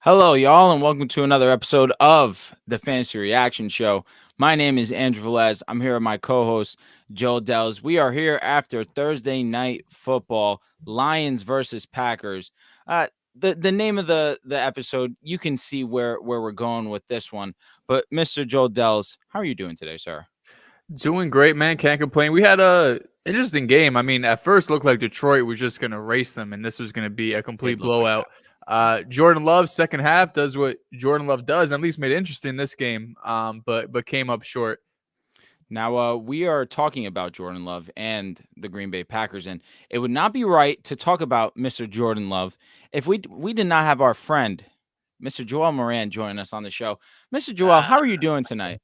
Hello, y'all, and welcome to another episode of the Fantasy Reaction Show. My name is Andrew Velez. I'm here with my co-host Joe Dehls. We are here after Thursday night football, Lions versus Packers. The name of the episode, you can see where we're going with this one. But Mr. Joe Dehls, how are you doing today, sir? Doing great, man. Can't complain. We had a interesting game. I mean, at first looked like Detroit was just going to race them, and this was going to be a complete Did look like that. blowout. Jordan Love, second half, does what Jordan Love does, and at least made it interesting this game. But came up short. Now, we are talking about Jordan Love and the Green Bay Packers, and it would not be right to talk about Mr. Jordan Love if we did not have our friend, Mr. Joel Moran, join us on the show. Mr. Joel, how are you doing tonight?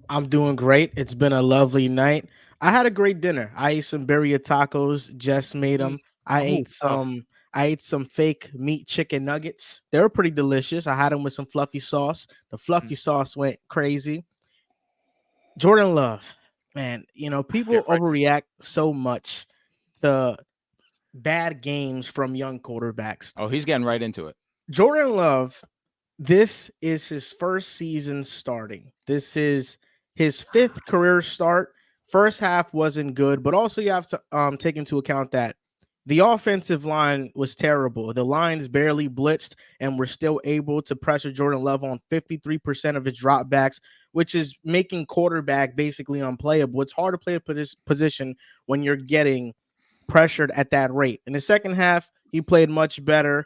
I'm doing great. It's been a lovely night. I had a great dinner. I ate some birria tacos. Jess made them. I Oh, ate some. I ate some fake meat chicken nuggets. They were pretty delicious. I had them with some fluffy sauce. The fluffy sauce went crazy. Jordan Love, man, people get right to overreact so much to bad games from young quarterbacks. Oh, he's getting right into it. Jordan Love, this is his first season starting. This is his fifth career start. First half wasn't good, but also you have to take into account that the offensive line was terrible. The Lions barely blitzed and were still able to pressure Jordan Love on 53% of his dropbacks, which is making quarterback basically unplayable. It's hard to play this position when you're getting pressured at that rate. In the second half, he played much better.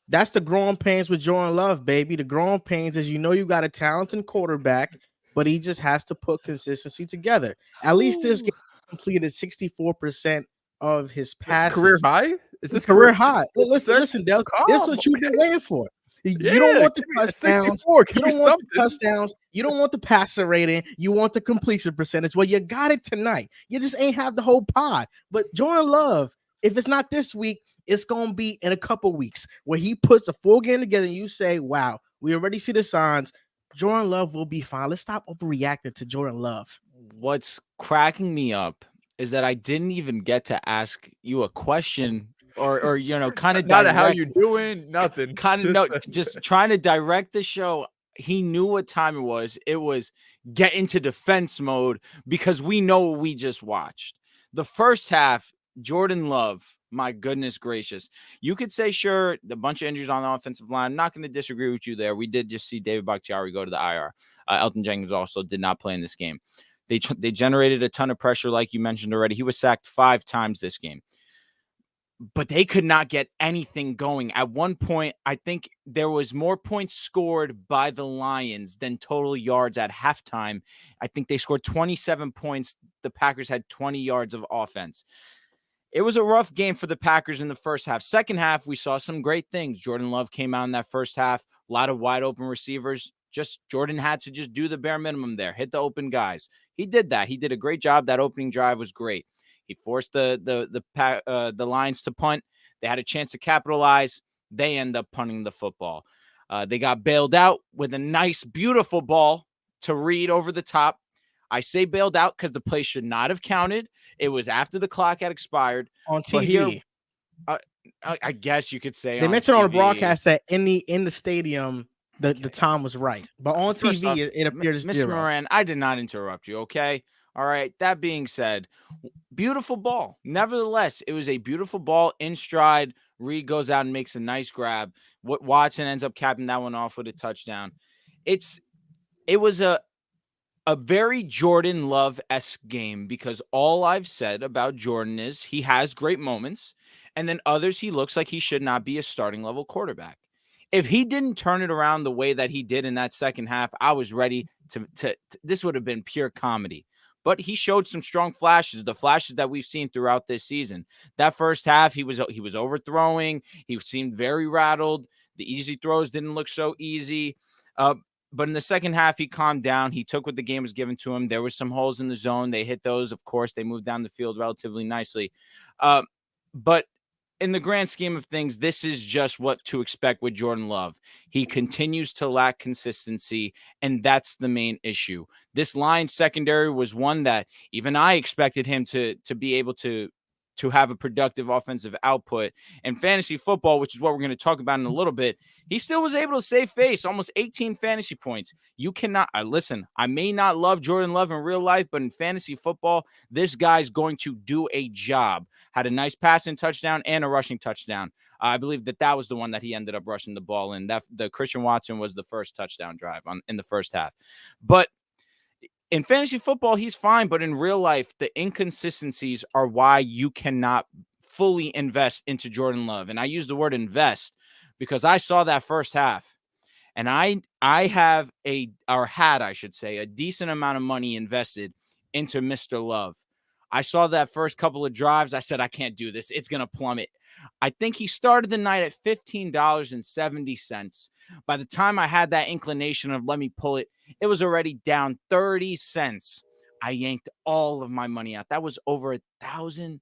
That's the growing pains with Jordan Love, baby. The growing pains is you got a talented quarterback, but he just has to put consistency together. At least this game completed 64% of his career passes. high. Is this Career career high. Listen, Dels, this is Come, what you've been waiting for. You don't yeah, want the give me a touchdowns. 64. You Give me don't want the something. touchdowns. You don't want the passer rating. You want the completion percentage. Well, you got it tonight. You just ain't have the whole pie. But Jordan Love, if it's not this week, it's going to be in a couple weeks where he puts a full game together and you say, wow, we already see the signs. Jordan Love will be fine. Let's stop overreacting to Jordan Love. What's cracking me up is that I didn't even get to ask you a question or kind of Not how direct, you doing. Nothing. kind of no, just trying to direct the show. He knew what time it was. It was get into defense mode because we know what we just watched. The first half, Jordan Love, my goodness gracious. You could say, sure, the bunch of injuries on the offensive line. I'm not going to disagree with you there. We did just see David Bakhtiari go to the IR. Elton Jenkins also did not play in this game. They generated a ton of pressure, like you mentioned already. He was sacked 5 times this game. But they could not get anything going. At one point, I think there was more points scored by the Lions than total yards at halftime. I think they scored 27 points. The Packers had 20 yards of offense. It was a rough game for the Packers in the first half. Second half, we saw some great things. Jordan Love came out in that first half. A lot of wide open receivers. Just Jordan had to just do the bare minimum there, hit the open guys. He did that. He did a great job. That opening drive was great. He forced the Lions to punt. They had a chance to capitalize. They end up punting the football. They got bailed out with a nice, beautiful ball to Reed over the top. I say bailed out because the play should not have counted. It was after the clock had expired. On But here, TV. I guess you could say They on mentioned on the TV. broadcast that in the stadium, the time was right. But on First TV, off, it appears Mr. zero. Moran, I did not interrupt you, okay? All right. That being said, beautiful ball. Nevertheless, it was a beautiful ball in stride. Reed goes out and makes a nice grab. Watson ends up capping that one off with a touchdown. It was a very Jordan Love-esque game because all I've said about Jordan is he has great moments, and then others he looks like he should not be a starting level quarterback. If he didn't turn it around the way that he did in that second half, I was ready to this would have been pure comedy. But he showed some strong flashes, the flashes that we've seen throughout this season. That first half, he was overthrowing. He seemed very rattled. The easy throws didn't look so easy. But in the second half, he calmed down. He took what the game was given to him. There were some holes in the zone. They hit those. Of course, they moved down the field relatively nicely. But in the grand scheme of things, this is just what to expect with Jordan Love. He continues to lack consistency, and that's the main issue. This Lions secondary was one that even I expected him to be able to to have a productive offensive output. And fantasy football, which is what we're going to talk about in a little bit, he still was able to save face, almost 18 fantasy points. You cannot, listen, I may not love Jordan Love in real life, but in fantasy football, this guy's going to do a job. Had a nice passing touchdown and a rushing touchdown. I believe that was the one that he ended up rushing the ball in. That the Christian Watson was the first touchdown drive in the first half. But in fantasy football, he's fine, but in real life, the inconsistencies are why you cannot fully invest into Jordan Love. And I use the word invest because I saw that first half, and I had, I should say, a decent amount of money invested into Mr. Love. I saw that first couple of drives. I said, I can't do this. It's going to plummet. I think he started the night at $15.70. By the time I had that inclination of let me pull it, it was already down 30 cents. I yanked all of my money out. That was over $1,000.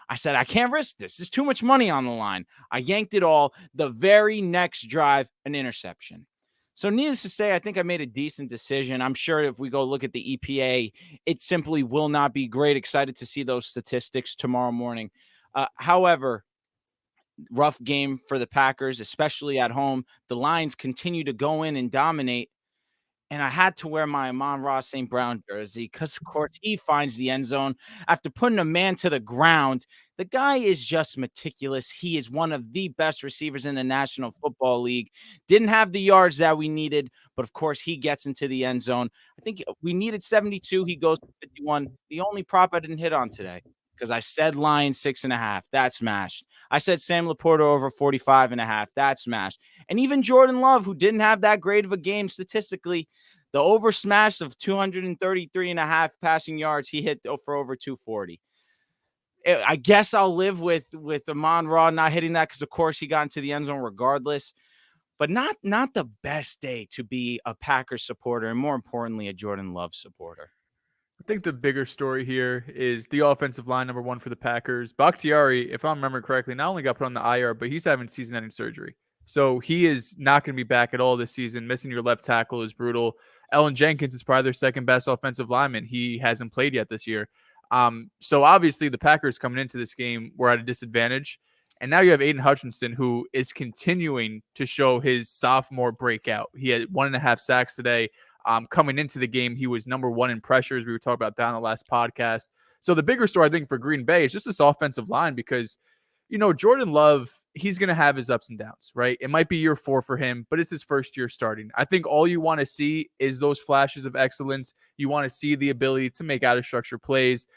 I said, I can't risk this. There's too much money on the line. I yanked it all. The very next drive, an interception. So needless to say, I think I made a decent decision. I'm sure if we go look at the EPA, it simply will not be great. Excited to see those statistics tomorrow morning. However, rough game for the Packers, especially at home. The Lions continue to go in and dominate. And I had to wear my Amon-Ra St. Brown jersey because, of course, he finds the end zone after putting a man to the ground. The guy is just meticulous. He is one of the best receivers in the National Football League. Didn't have the yards that we needed, but, of course, he gets into the end zone. I think we needed 72. He goes to 51. The only prop I didn't hit on today because I said Lions 6.5. That smashed. I said Sam Laporta over 45.5. That smashed. And even Jordan Love, who didn't have that great of a game statistically, the over smash of 233.5 passing yards, he hit for over 240. I guess I'll live with Amon-Ra not hitting that because, of course, he got into the end zone regardless. But not the best day to be a Packers supporter and, more importantly, a Jordan Love supporter. I think the bigger story here is the offensive line, number one for the Packers. Bakhtiari, if I remember correctly, not only got put on the IR, but he's having season-ending surgery. So he is not going to be back at all this season. Missing your left tackle is brutal. Ellen Jenkins is probably their second best offensive lineman. He hasn't played yet this year. So obviously the Packers coming into this game were at a disadvantage. And now you have Aiden Hutchinson, who is continuing to show his sophomore breakout. He had 1.5 sacks today. Coming into the game, he was number one in pressures. We were talking about that on the last podcast. So the bigger story, I think, for Green Bay is just this offensive line because, you know, Jordan Love, he's going to have his ups and downs, right? It might be year 4 for him, but it's his first year starting. I think all you want to see is those flashes of excellence. You want to see the ability to make out-of-structure plays.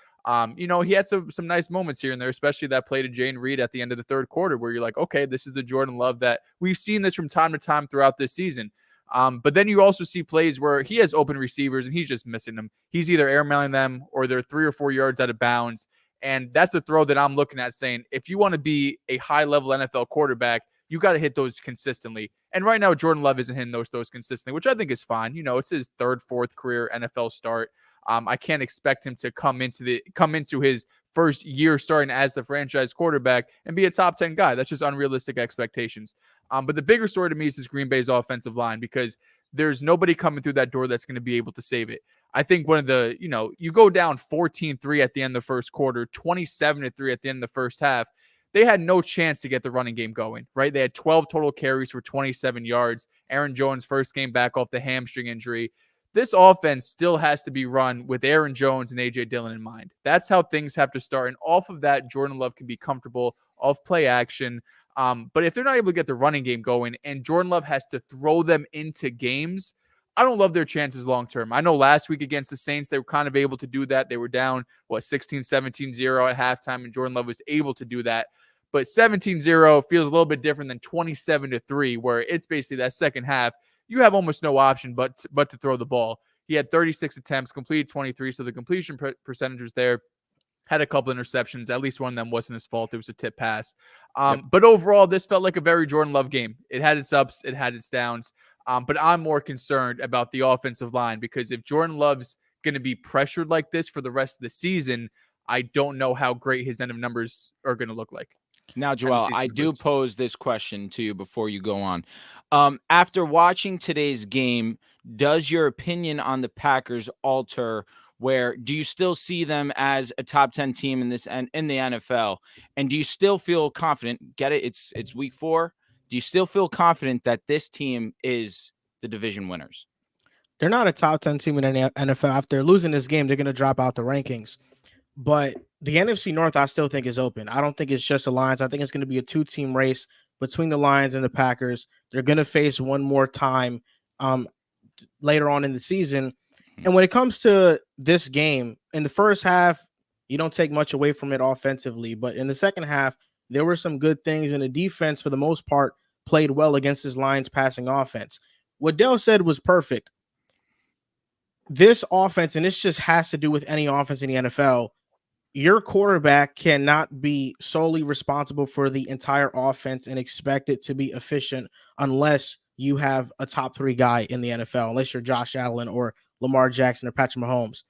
You know, he had some nice moments here and there, especially that play to Jane Reed at the end of the third quarter where you're like, okay, this is the Jordan Love that we've seen this from time to time throughout this season. But then you also see plays where he has open receivers and he's just missing them. He's either airmailing them or they're 3 or 4 yards out of bounds. And that's a throw that I'm looking at saying, if you want to be a high-level NFL quarterback, you got to hit those consistently. And right now, Jordan Love isn't hitting those consistently, which I think is fine. You know, it's his 3rd, 4th career NFL start. I can't expect him to come into his first year starting as the franchise quarterback and be a top 10 guy. That's just unrealistic expectations. But the bigger story to me is this Green Bay's offensive line because there's nobody coming through that door that's going to be able to save it. I think one of the, you know, you go down 14-3 at the end of the first quarter, 27-3 at the end of the first half. They had no chance to get the running game going, right? They had 12 total carries for 27 yards. Aaron Jones' first game back off the hamstring injury. This offense still has to be run with Aaron Jones and A.J. Dillon in mind. That's how things have to start. And off of that, Jordan Love can be comfortable off play action. But if they're not able to get the running game going and Jordan Love has to throw them into games, I don't love their chances long-term. I know last week against the Saints, they were kind of able to do that. They were down, 16-17-0 at halftime, and Jordan Love was able to do that. But 17-0 feels a little bit different than 27-3, where it's basically that second half. You have almost no option but to throw the ball. He had 36 attempts, completed 23, so the completion percentage was there. Had a couple interceptions. At least one of them wasn't his fault. It was a tip pass. But overall, this felt like a very Jordan Love game. It had its ups. It had its downs. But I'm more concerned about the offensive line because if Jordan Love's going to be pressured like this for the rest of the season, I don't know how great his end of numbers are going to look like. Now, Joel, I do pose this question to you before you go on. After watching today's game, does your opinion on the Packers alter where do you still see them as a top 10 team in this and in the NFL? And do you still feel confident? Get it? It's week 4. Do you still feel confident that this team is the division winners? They're not a top 10 team in the NFL. After losing this game, they're going to drop out the rankings. But the NFC North, I still think is open. I don't think it's just the Lions. I think it's going to be a 2-team race between the Lions and the Packers. They're going to face one more time later on in the season. And when it comes to this game, in the first half, you don't take much away from it offensively. But in the second half, there were some good things, and the defense, for the most part, played well against this Lions passing offense. What Dehls said was perfect. This offense, and this just has to do with any offense in the NFL, your quarterback cannot be solely responsible for the entire offense and expect it to be efficient unless you have a top 3 guy in the NFL, unless you're Josh Allen or Lamar Jackson or Patrick Mahomes.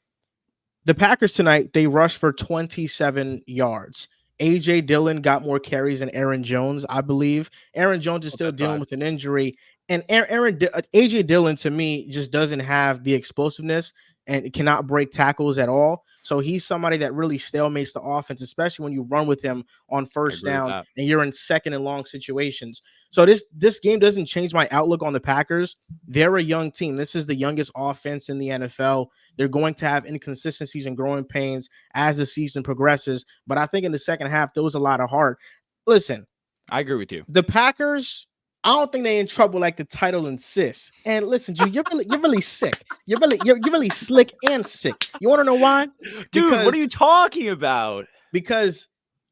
The Packers tonight, they rushed for 27 yards. A.J. Dillon got more carries than Aaron Jones, I believe. Aaron Jones is still dealing with an injury. And A.J. Dillon, to me, just doesn't have the explosiveness and cannot break tackles at all. So he's somebody that really stalemates the offense, especially when you run with him on first down and you're in second and long situations. So this game doesn't change my outlook on the Packers. They're a young team. This is the youngest offense in the NFL. They're going to have inconsistencies and growing pains as the season progresses. But I think in the second half, there was a lot of heart. Listen, I agree with you. The Packers, I don't think they're in trouble like the title insists. And listen, Drew, you're really sick. You're really slick and sick. You want to know why? Dude, what are you talking about? Because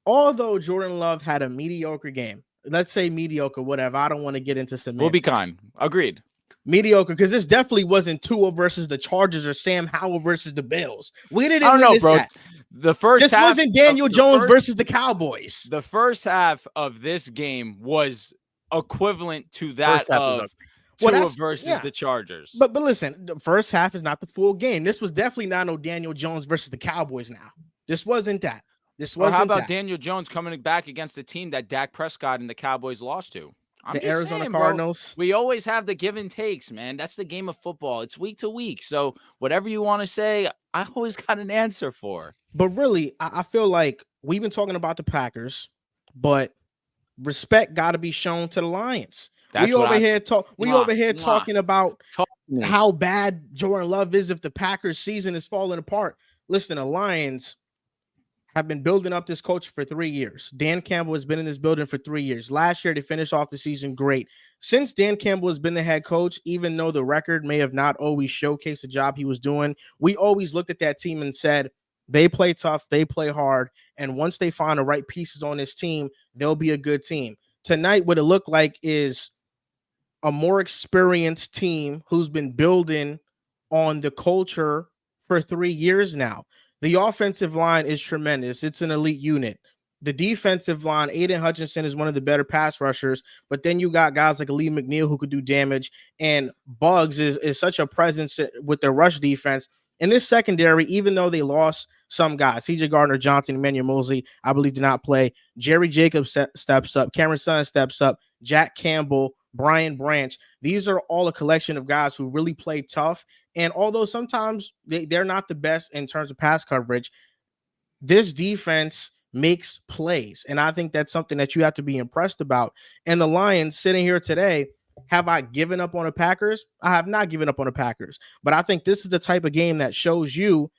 although Jordan Love had a mediocre game, let's say mediocre, whatever. I don't want to get into semantics. We'll be kind. Agreed. Mediocre, because this definitely wasn't Tua versus the Chargers or Sam Howell versus the Bills. We didn't. I don't know, bro. That. The first this half wasn't Daniel Jones versus the Cowboys. The first half of this game was equivalent to that of Tua versus the Chargers. But listen, the first half is not the full game. This was definitely not no Daniel Jones versus the Cowboys now. This wasn't that. This wasn't how about that. Daniel Jones coming back against a team that Dak Prescott and the Cowboys lost to? The Arizona Cardinals. Bro, we always have the give and takes, man. That's the game of football. It's week to week. So whatever you want to say, I always got an answer for. But really, I feel like we've been talking about the Packers, but respect got to be shown to the Lions. We over here talking about how bad Jordan Love is if the Packers season is falling apart. Listen, the Lions have been building up this culture for 3 years. Dan Campbell has been in this building for 3 years. Last year, they finished off the season great. Since Dan Campbell has been the head coach, even though the record may have not always showcased the job he was doing, we always looked at that team and said, they play tough, they play hard, and once they find the right pieces on this team, they'll be a good team. Tonight, what it looked like is a more experienced team who's been building on the culture for 3 years now. The offensive line is tremendous. It's an elite unit. The defensive line, Aiden Hutchinson is one of the better pass rushers, but then you got guys like Lee McNeil who could do damage, and Buggs is such a presence with their rush defense. In this secondary, even though they lost some guys, CJ Gardner-Johnson, Emmanuel Mosley, I believe, did not play. Jerry Jacobs steps up. Cameron Sutton steps up. Jack Campbell, Brian Branch. These are all a collection of guys who really play tough. And although sometimes they're not the best in terms of pass coverage, this defense makes plays. And I think that's something that you have to be impressed about. And the Lions sitting here today, have I given up on the Packers? I have not given up on the Packers. But I think this is the type of game that shows you,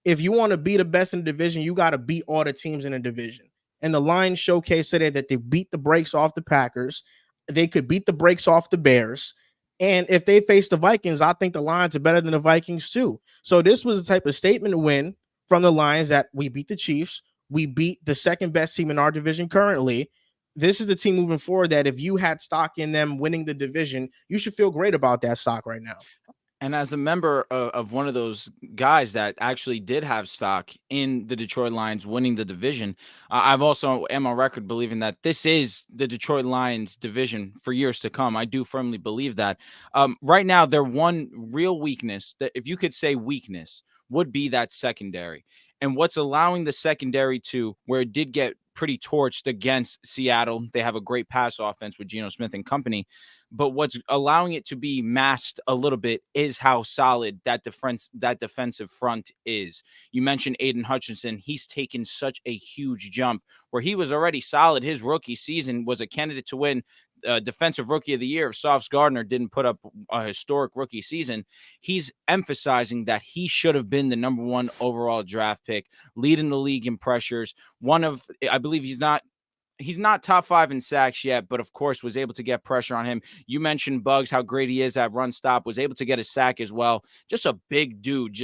if you want to be the best in the division, you got to beat all the teams in the division. And the Lions showcased today that they beat the brakes off the Packers. They could beat the brakes off the Bears. And if they face the Vikings, I think the Lions are better than the Vikings too. So this was the type of statement win from the Lions that we beat the Chiefs. We beat the second best team in our division currently. This is the team moving forward that if you had stock in them winning the division, you should feel great about that stock right now. And as a member of one of those guys that actually did have stock in the Detroit Lions winning the division, I've also am on record believing that this is the Detroit Lions division for years to come. I do firmly believe that. Right now, their one real weakness, that if you could say weakness, would be that secondary. And what's allowing the secondary to, where it did get pretty torched against Seattle. They have a great pass offense with Geno Smith and company. But what's allowing it to be masked a little bit is how solid that defensive front is. You mentioned Aiden Hutchinson. He's taken such a huge jump where he was already solid. His rookie season was a candidate to win Defensive Rookie of the Year if Sauce Gardner didn't put up a historic rookie season. He's emphasizing that he should have been the number 1 overall draft pick, leading the league in pressures. I believe he's not top 5 in sacks yet, but of course was able to get pressure on him. You mentioned Bugs, how great he is at run stop, was able to get a sack as well. Just a big dude.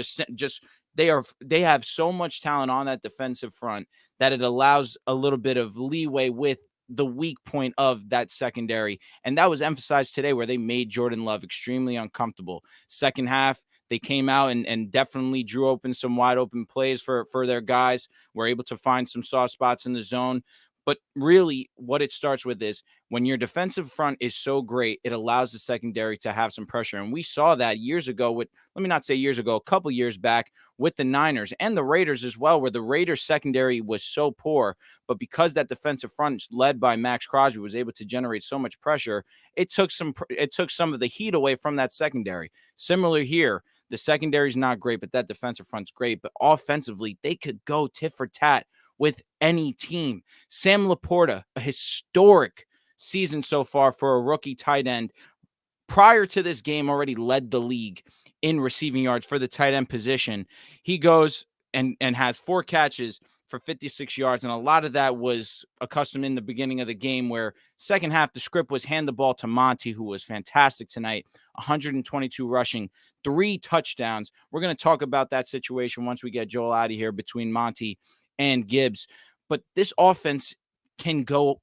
They have so much talent on that defensive front that it allows a little bit of leeway with the weak point of that secondary. And that was emphasized today where they made Jordan Love extremely uncomfortable. Second half, they came out and definitely drew open some wide open plays for their guys. Were able to find some soft spots in the zone. But really what it starts with is when your defensive front is so great, it allows the secondary to have some pressure. And we saw that years ago a couple years back with the Niners and the Raiders as well, where the Raiders secondary was so poor. But because that defensive front led by Max Crosby was able to generate so much pressure, it took some of the heat away from that secondary. Similar here. The secondary is not great, but that defensive front's great. But offensively, they could go tit for tat with any team. Sam Laporta, a historic season so far for a rookie tight end. Prior to this game, already led the league in receiving yards for the tight end position. He goes and has 4 catches for 56 yards, and a lot of that was accustomed in the beginning of the game where second half the script was hand the ball to Monty, who was fantastic tonight, 122 rushing, 3 touchdowns. We're going to talk about that situation once we get Joel out of here between Monty and Gibbs. But this offense can go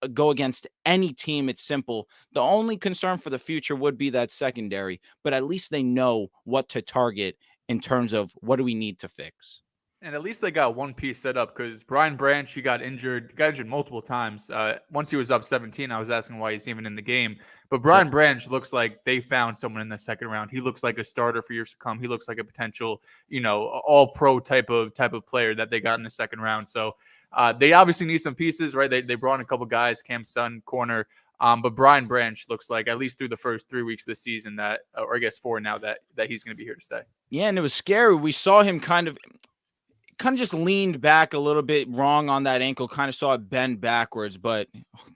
against any team. It's simple. The only concern for the future would be that secondary, but at least they know what to target in terms of what do we need to fix. And at least they got one piece set up because Brian Branch, he got injured multiple times. Once he was up 17, I was asking why he's even in the game. But Brian Branch looks like they found someone in the second round. He looks like a starter for years to come. He looks like a potential, all-pro type of player that they got in the second round. So they obviously need some pieces, right? They brought in a couple guys, Cam Sutton, corner. But Brian Branch looks like, at least through the first 3 weeks of the season, or I guess 4 now, that he's going to be here to stay. Yeah, and it was scary. We saw him kind of just leaned back a little bit wrong on that ankle, kind of saw it bend backwards, but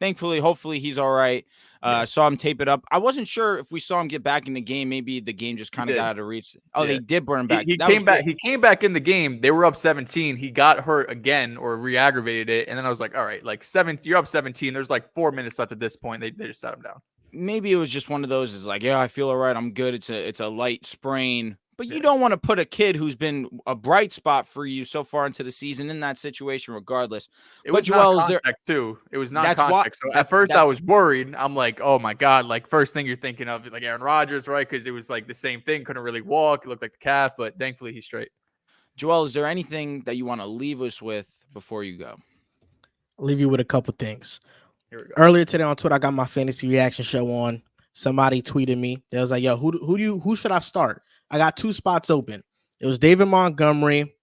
hopefully he's all right. Saw him tape it up. I wasn't sure if we saw him get back in the game. Maybe the game just kind of got out of reach. Oh, yeah. They did bring him back. He came back in the game. They were up 17. He got hurt again or re-aggravated it. And then I was like, all right, you're up 17. There's 4 minutes left at this point. They just sat him down. Maybe it was just one of those. It's yeah, I feel all right. I'm good. It's a light sprain. But you don't want to put a kid who's been a bright spot for you so far into the season in that situation, regardless. It was non-contact too. It was non-contact. So at first I was worried. I'm like, oh my God. First thing you're thinking of, Aaron Rodgers, right? Because it was the same thing. Couldn't really walk. It looked like the calf, but thankfully he's straight. Joel, is there anything that you want to leave us with before you go? I'll leave you with a couple things. Here we go. Earlier today on Twitter, I got my fantasy reaction show on. Somebody tweeted me. They was like, yo, who should I start? I got 2 spots open. It was David Montgomery,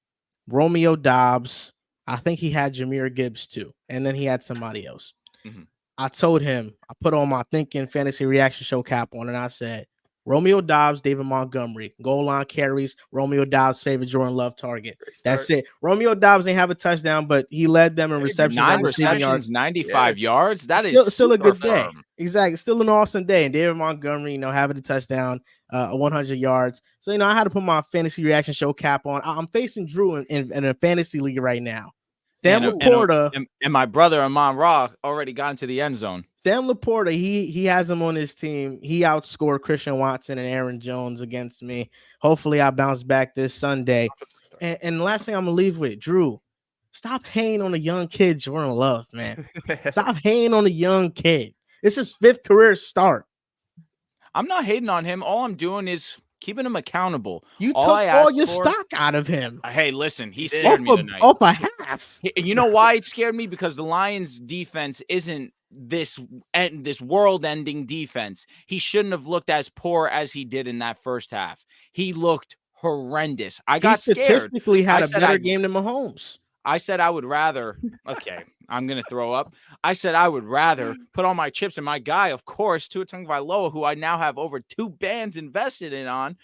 Romeo Doubs. I think he had Jahmyr Gibbs too. And then he had somebody else. Mm-hmm. I told him, I put on my Thinking Fantasy Reaction Show cap on, and I said, Romeo Doubs, David Montgomery, goal line carries, Romeo Doubs' favorite Jordan Love target. That's it. Romeo Doubs ain't have a touchdown, but he led them in receptions. 9 receptions, 95 yards. That is still a good day. Exactly. Still an awesome day. And David Montgomery, having a touchdown, 100 yards. So, I had to put my Fantasy Reaction Show cap on. I'm facing Drew in a fantasy league right now. Sam Laporta and my brother Amon Ra already got into the end zone. Sam Laporta, he has him on his team. He outscored Christian Watson and Aaron Jones against me. Hopefully, I bounce back this Sunday. And the last thing I'm gonna leave with, Drew, stop hating on a young kid, Jordan Love, man. Stop hating on a young kid. It's his 5th career start. I'm not hating on him. All I'm doing is keeping him accountable. You took all your stock out of him. Hey, listen, he scared me tonight. Off a half. You know why it scared me? Because the Lions' defense isn't this world-ending defense. He shouldn't have looked as poor as he did in that first half. He looked horrendous. I got scared. Statistically had a better game than Mahomes. I said I would rather. Okay, I'm gonna throw up. I said I would rather put all my chips in my guy, of course, Tua Tagovailoa, who I now have over 2 bands invested in on,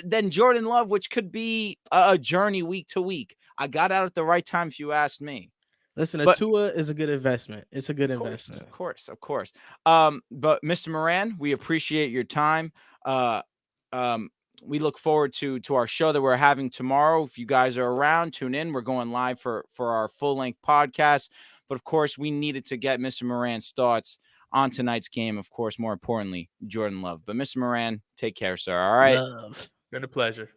than Jordan Love, which could be a journey week to week. I got out at the right time, if you ask me. Listen, a But Tua is a good investment. It's a good of investment. course. But Mr. Moran, we appreciate your time. Uh, we look forward to our show that we're having tomorrow. If you guys are around, tune in. We're going live for our full length podcast. But of course, we needed to get Mr. Moran's thoughts on tonight's game. Of course, more importantly, Jordan Love. But Mr. Moran, take care, sir. All right. Love. Been a pleasure.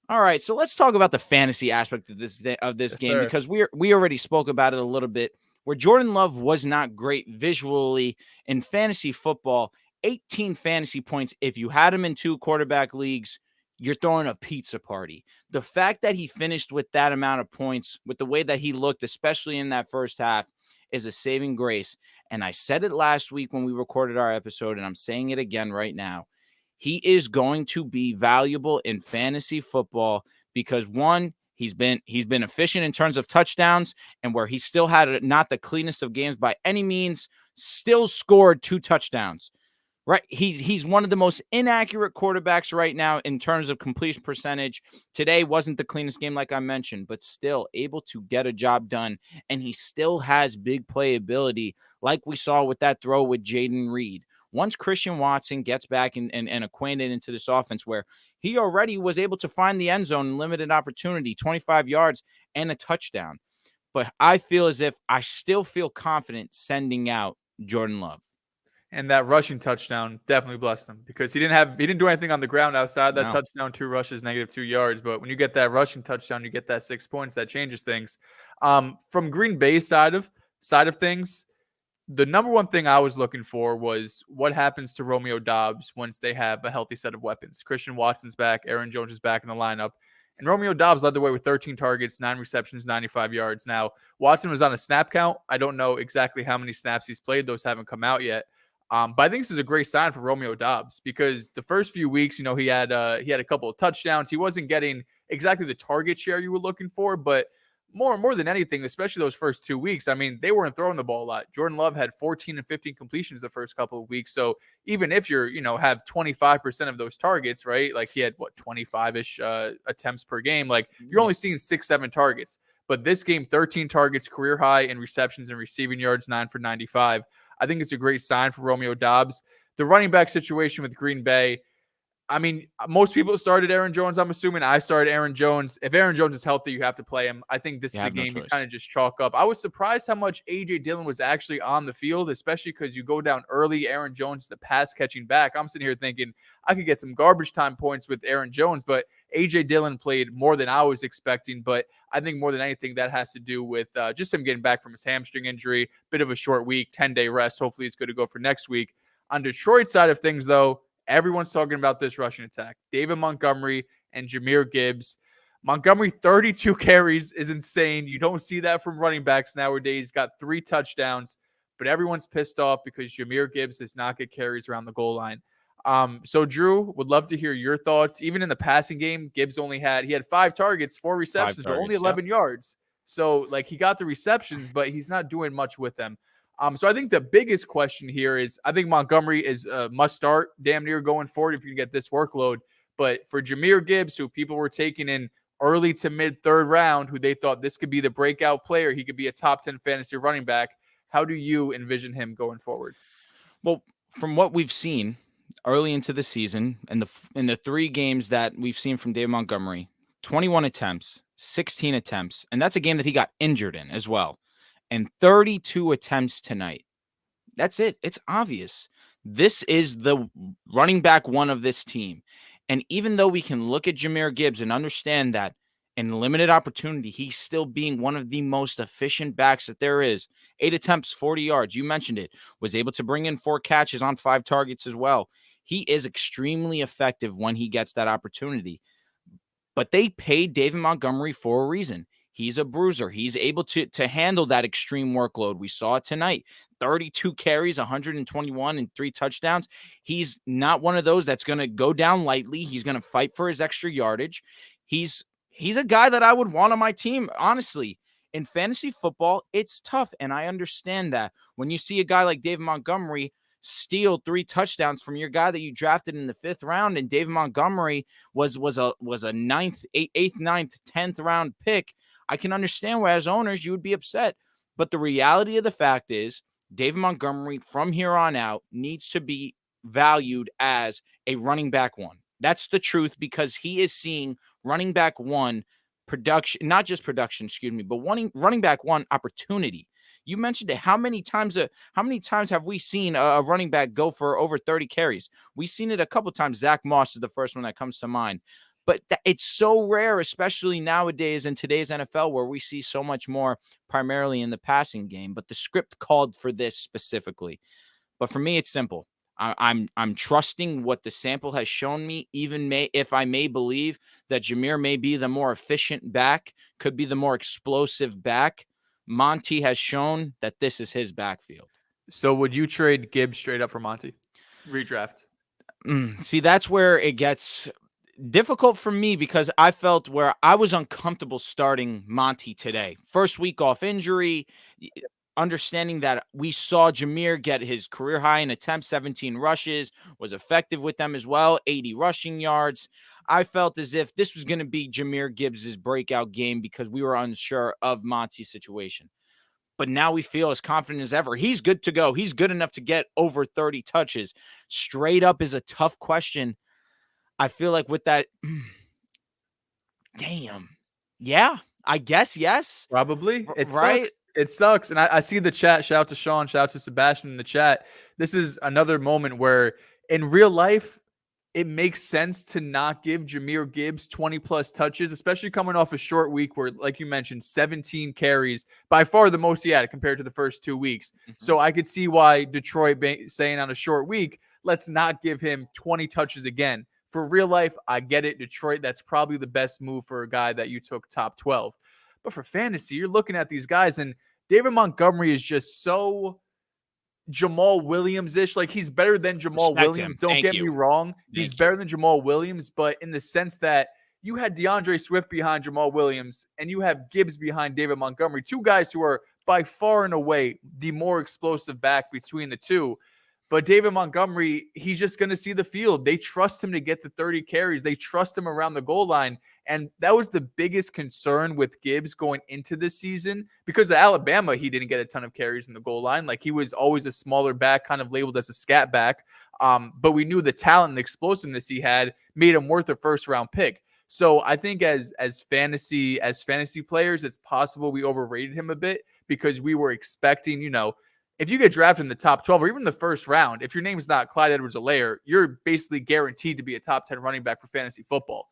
All right, so let's talk about the fantasy aspect of this Yes, game, sir. because we already spoke about it a little bit. Where Jordan Love was not great visually in fantasy football, 18 fantasy points. If you had him in 2 quarterback leagues, you're throwing a pizza party. The fact that he finished with that amount of points, with the way that he looked, especially in that first half, is a saving grace. And I said it last week when we recorded our episode, and I'm saying it again right now. He is going to be valuable in fantasy football because, one, he's been efficient in terms of touchdowns, and where he still had not the cleanest of games by any means, still scored 2 touchdowns. Right? He's one of the most inaccurate quarterbacks right now in terms of completion percentage. Today wasn't the cleanest game, like I mentioned, but still able to get a job done, and he still has big playability, like we saw with that throw with Jaden Reed. Once Christian Watson gets back and acquainted into this offense, where he already was able to find the end zone in limited opportunity, 25 yards and a touchdown. But I feel as if I still feel confident sending out Jordan Love. And that rushing touchdown definitely blessed him because he didn't do anything on the ground outside that touchdown, 2 rushes, -2 yards. But when you get that rushing touchdown, you get that 6 points, that changes things. From Green Bay's side of things, the number one thing I was looking for was what happens to Romeo Doubs once they have a healthy set of weapons. Christian Watson's back, Aaron Jones is back in the lineup. And Romeo Doubs led the way with 13 targets, 9 receptions, 95 yards. Now, Watson was on a snap count. I don't know exactly how many snaps he's played. Those haven't come out yet. But I think this is a great sign for Romeo Doubs because the first few weeks, he had a couple of touchdowns. He wasn't getting exactly the target share you were looking for, but more than anything, especially those first 2 weeks, I mean, they weren't throwing the ball a lot. Jordan Love had 14 and 15 completions the first couple of weeks. So even if you're, have 25% of those targets, right? Like he had 25-ish attempts per game. Like you're only seeing 6-7 targets. But this game, 13 targets, career high in receptions and receiving yards, 9 for 95. I think it's a great sign for Romeo Doubs. The running back situation with Green Bay, I mean, most people started Aaron Jones, I'm assuming. I started Aaron Jones. If Aaron Jones is healthy, you have to play him. I think this is a game you kind of just chalk up. I was surprised how much A.J. Dillon was actually on the field, especially because you go down early. Aaron Jones, the pass-catching back. I'm sitting here thinking I could get some garbage time points with Aaron Jones, but A.J. Dillon played more than I was expecting. But I think more than anything, that has to do with just him getting back from his hamstring injury. Bit of a short week, 10-day rest. Hopefully he's good to go for next week. On Detroit's side of things, though, everyone's talking about this rushing attack. David Montgomery and Jahmyr Gibbs. Montgomery, 32 carries is insane. You don't see that from running backs nowadays. Got 3 touchdowns, but everyone's pissed off because Jahmyr Gibbs does not get carries around the goal line. So Drew, would love to hear your thoughts. Even in the passing game, Gibbs had 5 targets, 4 receptions, but only 11 yards. So like he got the receptions, but he's not doing much with them. So I think the biggest question here is I think Montgomery is a must start damn near going forward if you get this workload. But for Jahmyr Gibbs, who people were taking in early to mid 3rd round, who they thought this could be the breakout player, he could be a top 10 fantasy running back. How do you envision him going forward? Well, from what we've seen early into the season and in the 3 games that we've seen from David Montgomery, 21 attempts, 16 attempts, and that's a game that he got injured in as well. And 32 attempts tonight. That's it. It's obvious. This is the running back one of this team. And even though we can look at Jahmyr Gibbs and understand that in limited opportunity, he's still being one of the most efficient backs that there is. 8 attempts, 40 yards. You mentioned it. Was able to bring in 4 catches on 5 targets as well. He is extremely effective when he gets that opportunity. But they paid David Montgomery for a reason. He's a bruiser. He's able to handle that extreme workload. We saw it tonight. 32 carries, 121 and 3 touchdowns. He's not one of those that's going to go down lightly. He's going to fight for his extra yardage. He's a guy that I would want on my team, honestly. In fantasy football, it's tough, and I understand that. When you see a guy like David Montgomery steal 3 touchdowns from your guy that you drafted in the 5th round, and David Montgomery was a ninth, eighth, ninth, 10th round pick, I can understand why as owners you would be upset. But the reality of the fact is David Montgomery from here on out needs to be valued as a running back 1. That's the truth, because he is seeing running back 1 production, not just production, but running back 1 opportunity. You mentioned it. How many times have we seen a running back go for over 30 carries? We've seen it a couple times. Zach Moss is the first one that comes to mind. But it's so rare, especially nowadays in today's NFL, where we see so much more primarily in the passing game. But the script called for this specifically. But for me, it's simple. I'm trusting what the sample has shown me, even if I may believe that Jahmyr may be the more efficient back, could be the more explosive back. Monty has shown that this is his backfield. So would you trade Gibbs straight up for Monty? Redraft. See, that's where it gets difficult for me, because I felt where I was uncomfortable starting Monty today. First week off injury, understanding that we saw Jahmyr get his career high in attempts, 17 rushes, was effective with them as well, 80 rushing yards. I felt as if this was going to be Jahmyr Gibbs' breakout game because we were unsure of Monty's situation. But now we feel as confident as ever. He's good to go. He's good enough to get over 30 touches. Straight up is a tough question. I feel like with that, damn. Yeah, I guess yes. Probably. It right? sucks. It sucks. And I see the chat. Shout out to Sean. Shout out to Sebastian in the chat. This is another moment where in real life, it makes sense to not give Jahmyr Gibbs 20-plus touches, especially coming off a short week where, like you mentioned, 17 carries, by far the most he had compared to the first 2 weeks. So I could see why Detroit saying on a short week, let's not give him 20 touches again. For real life, I get it. Detroit, that's probably the best move for a guy that you took top 12. But for fantasy, you're looking at these guys, and David Montgomery is just so Jamal Williams-ish. Like, he's better than Jamal Respect Williams. him. Don't Thank get you. me wrong. Thank He's better than Jamal Williams, but in the sense that you had DeAndre Swift behind Jamal Williams, and you have Gibbs behind David Montgomery, 2 guys who are by far and away the more explosive back between the two. But David Montgomery, he's just going to see the field. They trust him to get the 30 carries. They trust him around the goal line. And that was the biggest concern with Gibbs going into this season, because at Alabama, he didn't get a ton of carries in the goal line. Like, he was always a smaller back, kind of labeled as a scat back. But we knew the talent and the explosiveness he had made him worth a first-round pick. So I think as fantasy players, it's possible we overrated him a bit, because we were expecting, if you get drafted in the top 12 or even the first round, if your name is not Clyde Edwards-Helaire, you're basically guaranteed to be a top 10 running back for fantasy football.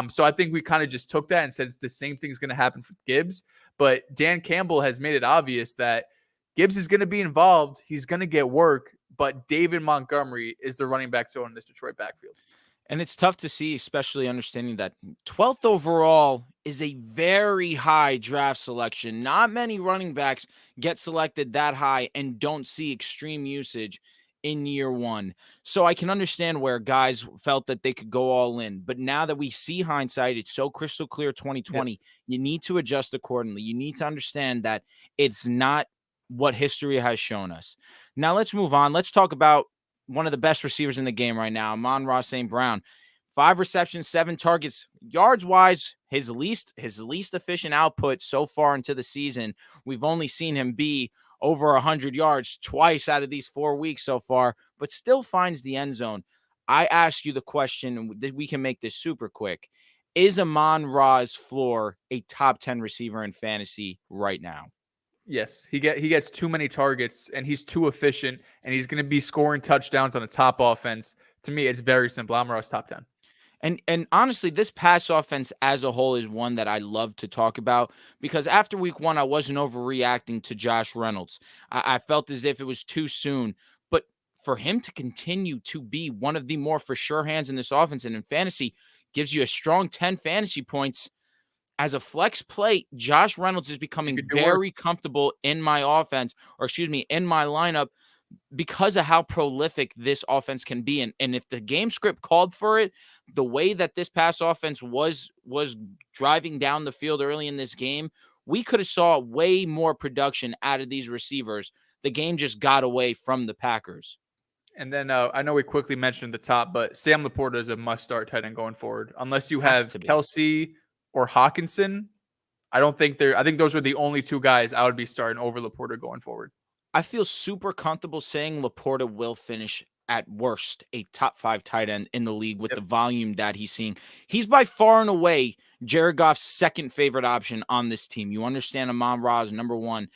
So I think we kind of just took that and said the same thing is going to happen for Gibbs. But Dan Campbell has made it obvious that Gibbs is going to be involved. He's going to get work. But David Montgomery is the running back to own this Detroit backfield. And it's tough to see, especially understanding that 12th overall is a very high draft selection. Not many running backs get selected that high and don't see extreme usage in year 1. So I can understand where guys felt that they could go all in. But now that we see hindsight, it's so crystal clear 2020, yep. You need to adjust accordingly. You need to understand that it's not what history has shown us. Now let's move on. Let's talk about one of the best receivers in the game right now, Amon-Ra St. Brown. 5 receptions, 7 targets. Yards-wise, his least efficient output so far into the season. We've only seen him be over 100 yards twice out of these 4 weeks so far, but still finds the end zone. I ask you the question, and we can make this super quick. Is Amon-Ra's floor a top 10 receiver in fantasy right now? Yes, he gets too many targets, and he's too efficient, and he's going to be scoring touchdowns on a top offense. To me, it's very simple. Amon-Ra's top 10. And honestly, this pass offense as a whole is one that I love to talk about, because after week 1, I wasn't overreacting to Josh Reynolds. I felt as if it was too soon. But for him to continue to be one of the more for sure hands in this offense and in fantasy gives you a strong 10 fantasy points. As a flex play, Josh Reynolds is becoming very comfortable in my offense, in my lineup, because of how prolific this offense can be. And if the game script called for it, the way that this pass offense was driving down the field early in this game we could have saw way more production out of these receivers. The game just got away from the Packers. And then I know we quickly mentioned the top, but Sam Laporta is a must-start tight end going forward. Unless you Has have to be. Kelsey or Hawkinson, I think those are the only two guys I would be starting over Laporta going forward. I feel super comfortable saying Laporta will finish at worst a top 5 tight end in the league with the volume that he's seeing. He's by far and away Jared Goff's second favorite option on this team. You understand Amon-Ra is number 1.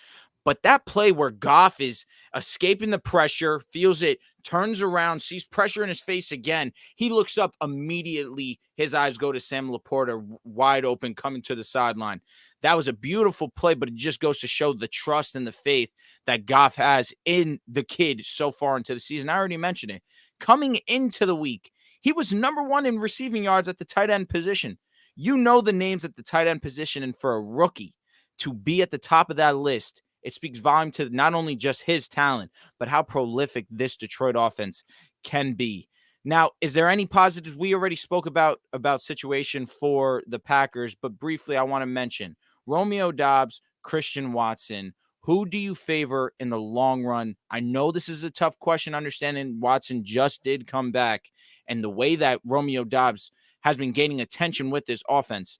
But that play where Goff is escaping the pressure, feels it, turns around, sees pressure in his face again. He looks up immediately. His eyes go to Sam Laporta wide open coming to the sideline. That was a beautiful play, but it just goes to show the trust and the faith that Goff has in the kid so far into the season. I already mentioned it. Coming into the week, he was number 1 in receiving yards at the tight end position. You know the names at the tight end position, and for a rookie to be at the top of that list, it speaks volume to not only just his talent, but how prolific this Detroit offense can be. Now, is there any positives? We already spoke about situation for the Packers, but briefly I want to mention Romeo Doubs, Christian Watson. Who do you favor in the long run? I know this is a tough question, understanding Watson just did come back, and the way that Romeo Doubs has been gaining attention with this offense.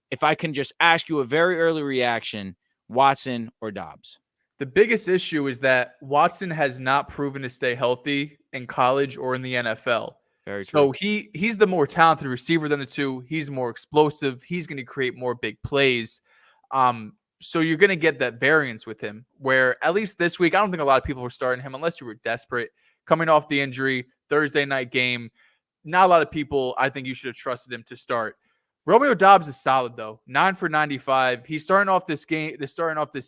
If I can just ask you a very early reaction, Watson or Doubs? The biggest issue is that Watson has not proven to stay healthy in college or in the NFL. Very true. So he's the more talented receiver than the two. He's more explosive. He's going to create more big plays. So you're going to get that variance with him, where at least this week, I don't think a lot of people were starting him unless you were desperate. Coming off the injury, Thursday night game, not a lot of people, I think you should have trusted him to start. Romeo Doubs is solid, though. 9 for 95. He's starting off this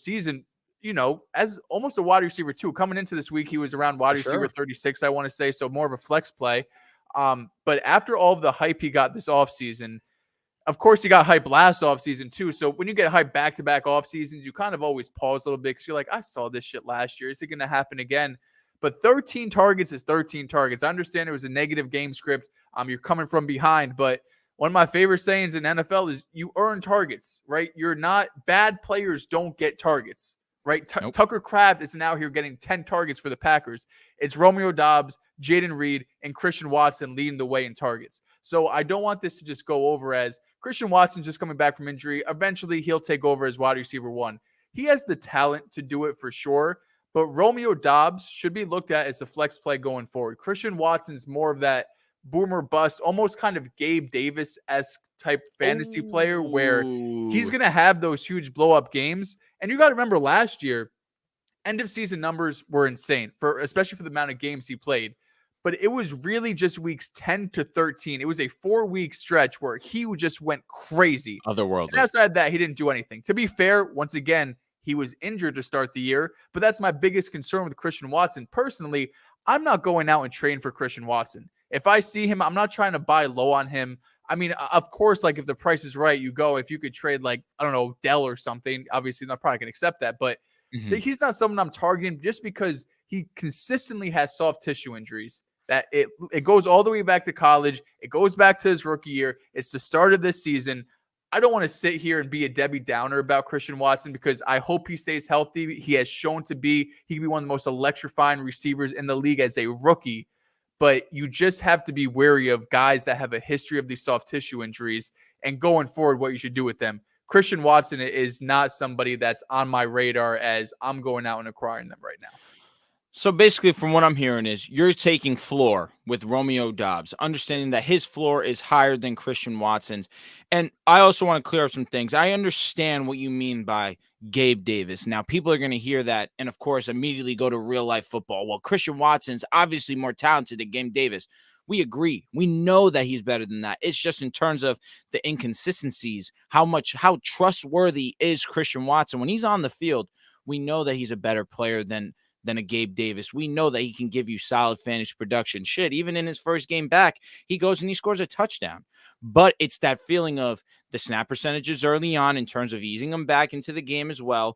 season, as almost a wide receiver, too. Coming into this week, he was around wide receiver 36, I want to say, so more of a flex play. But after all of the hype he got this offseason, of course, he got hype last offseason, too. So when you get hype back-to-back offseasons, you kind of always pause a little bit because you're like, I saw this shit last year. Is it going to happen again? But 13 targets is 13 targets. I understand it was a negative game script. You're coming from behind, but one of my favorite sayings in NFL is you earn targets, right? You're not – bad players don't get targets, right? Nope. Tucker Kraft is now here getting 10 targets for the Packers. It's Romeo Doubs, Jaden Reed, and Christian Watson leading the way in targets. So I don't want this to just go over as Christian Watson just coming back from injury. Eventually, he'll take over as wide receiver 1. He has the talent to do it for sure, but Romeo Doubs should be looked at as a flex play going forward. Christian Watson's more of that boomer bust, almost kind of Gabe Davis-esque type fantasy player where he's going to have those huge blow-up games. And you got to remember last year, end of season numbers were insane, especially for the amount of games he played. But it was really just weeks 10 to 13. It was a 4-week stretch where he just went crazy. Otherworldly. And outside that, he didn't do anything. To be fair, once again, he was injured to start the year. But that's my biggest concern with Christian Watson. Personally, I'm not going out and trading for Christian Watson. If I see him, I'm not trying to buy low on him. I mean, of course, like if the price is right, you go. If you could trade like, I don't know, Dell or something, obviously I'm not probably going to accept that. But he's not someone I'm targeting just because he consistently has soft tissue injuries. That it goes all the way back to college. It goes back to his rookie year. It's the start of this season. I don't want to sit here and be a Debbie Downer about Christian Watson because I hope he stays healthy. He has shown he can be one of the most electrifying receivers in the league as a rookie. But you just have to be wary of guys that have a history of these soft tissue injuries and going forward what you should do with them. Christian Watson is not somebody that's on my radar as I'm going out and acquiring them right now. So basically, from what I'm hearing is you're taking floor with Romeo Doubs, understanding that his floor is higher than Christian Watson's. And I also want to clear up some things. I understand what you mean by Gabe Davis. Now, people are going to hear that and, of course, immediately go to real-life football. Well, Christian Watson's obviously more talented than Gabe Davis. We agree. We know that he's better than that. It's just in terms of the inconsistencies, how trustworthy is Christian Watson. When he's on the field, we know that he's a better player than a Gabe Davis. We know that he can give you solid fantasy production. Shit, even in his first game back, he goes and he scores a touchdown. But it's that feeling of the snap percentages early on in terms of easing him back into the game as well.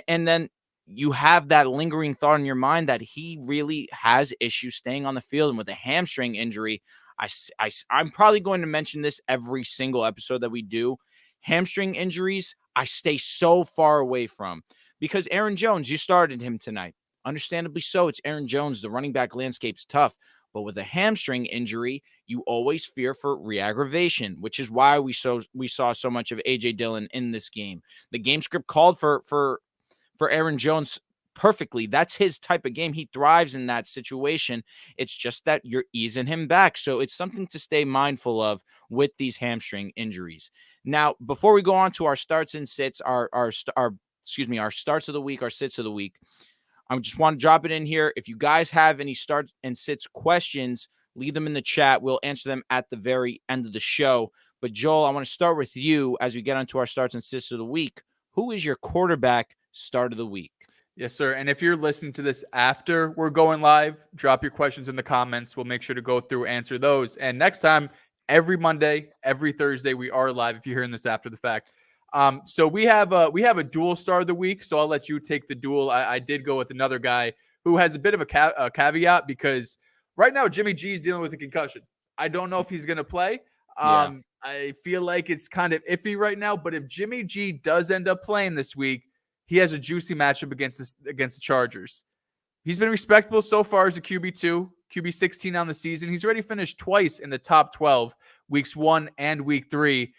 And then you have that lingering thought in your mind that he really has issues staying on the field. And with a hamstring injury, I'm probably going to mention this every single episode that we do. Hamstring injuries, I stay so far away from, because Aaron Jones, you started him tonight. Understandably so. It's Aaron Jones. The running back landscape's tough. But with a hamstring injury, you always fear for re-aggravation, which is why we saw so much of A.J. Dillon in this game. The game script called for Aaron Jones perfectly. That's his type of game. He thrives in that situation. It's just that you're easing him back. So it's something to stay mindful of with these hamstring injuries. Now, before we go on to our starts and sits, our starts of the week, our sits of the week, I just want to drop it in here. If you guys have any starts and sits questions, leave them in the chat. We'll answer them at the very end of the show. But Joel, I want to start with you as we get onto our starts and sits of the week. Who is your quarterback start of the week? Yes, sir. And if you're listening to this after we're going live, drop your questions in the comments. We'll make sure to go through, answer those. And next time, every Monday, every Thursday, we are live if you're hearing this after the fact. So we have a dual star of the week. So I'll let you take the dual. I did go with another guy who has a bit of a caveat, because right now Jimmy G is dealing with a concussion. I don't know if he's going to play. I feel like it's kind of iffy right now. But if Jimmy G does end up playing this week, he has a juicy matchup against the Chargers. He's been respectable so far as a QB2, QB 16 on the season. He's already finished twice in the top 12, weeks 1 and week 3.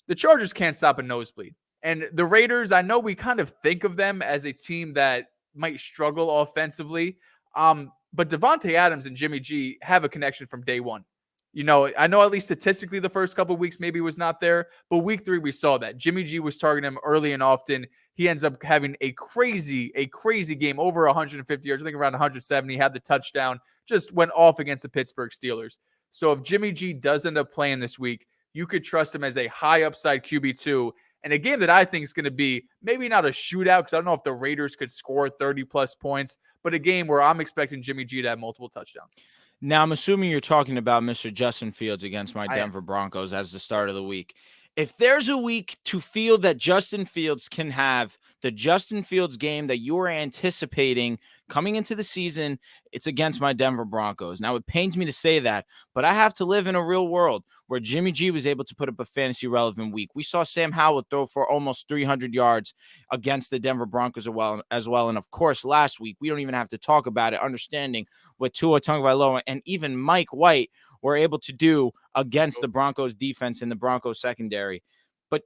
The Chargers can't stop a nosebleed. And the Raiders, I know we kind of think of them as a team that might struggle offensively. But Devontae Adams and Jimmy G have a connection from day one. You know, I know at least statistically the first couple of weeks maybe was not there, but week 3 we saw that. Jimmy G was targeting him early and often. He ends up having a crazy game, over 150 yards, I think around 170. Had the touchdown, just went off against the Pittsburgh Steelers. So if Jimmy G does end up playing this week, you could trust him as a high upside QB2. And a game that I think is going to be maybe not a shootout, because I don't know if the Raiders could score 30-plus points, but a game where I'm expecting Jimmy G to have multiple touchdowns. Now, I'm assuming you're talking about Mr. Justin Fields against my Denver Broncos as the start of the week. If there's a week to feel that Justin Fields can have the Justin Fields game that you are anticipating coming into the season, it's against my Denver Broncos. Now, it pains me to say that, but I have to live in a real world where Jimmy G was able to put up a fantasy-relevant week. We saw Sam Howell throw for almost 300 yards against the Denver Broncos as well. And, of course, last week, we don't even have to talk about it, understanding what Tua Tagovailoa and even Mike White were able to do against the Broncos defense and the Broncos secondary. But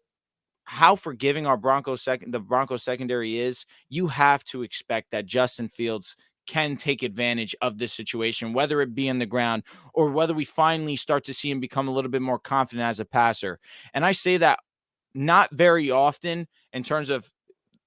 how forgiving the Broncos secondary is, you have to expect that Justin Fields can take advantage of this situation, whether it be on the ground or whether we finally start to see him become a little bit more confident as a passer. And I say that not very often in terms of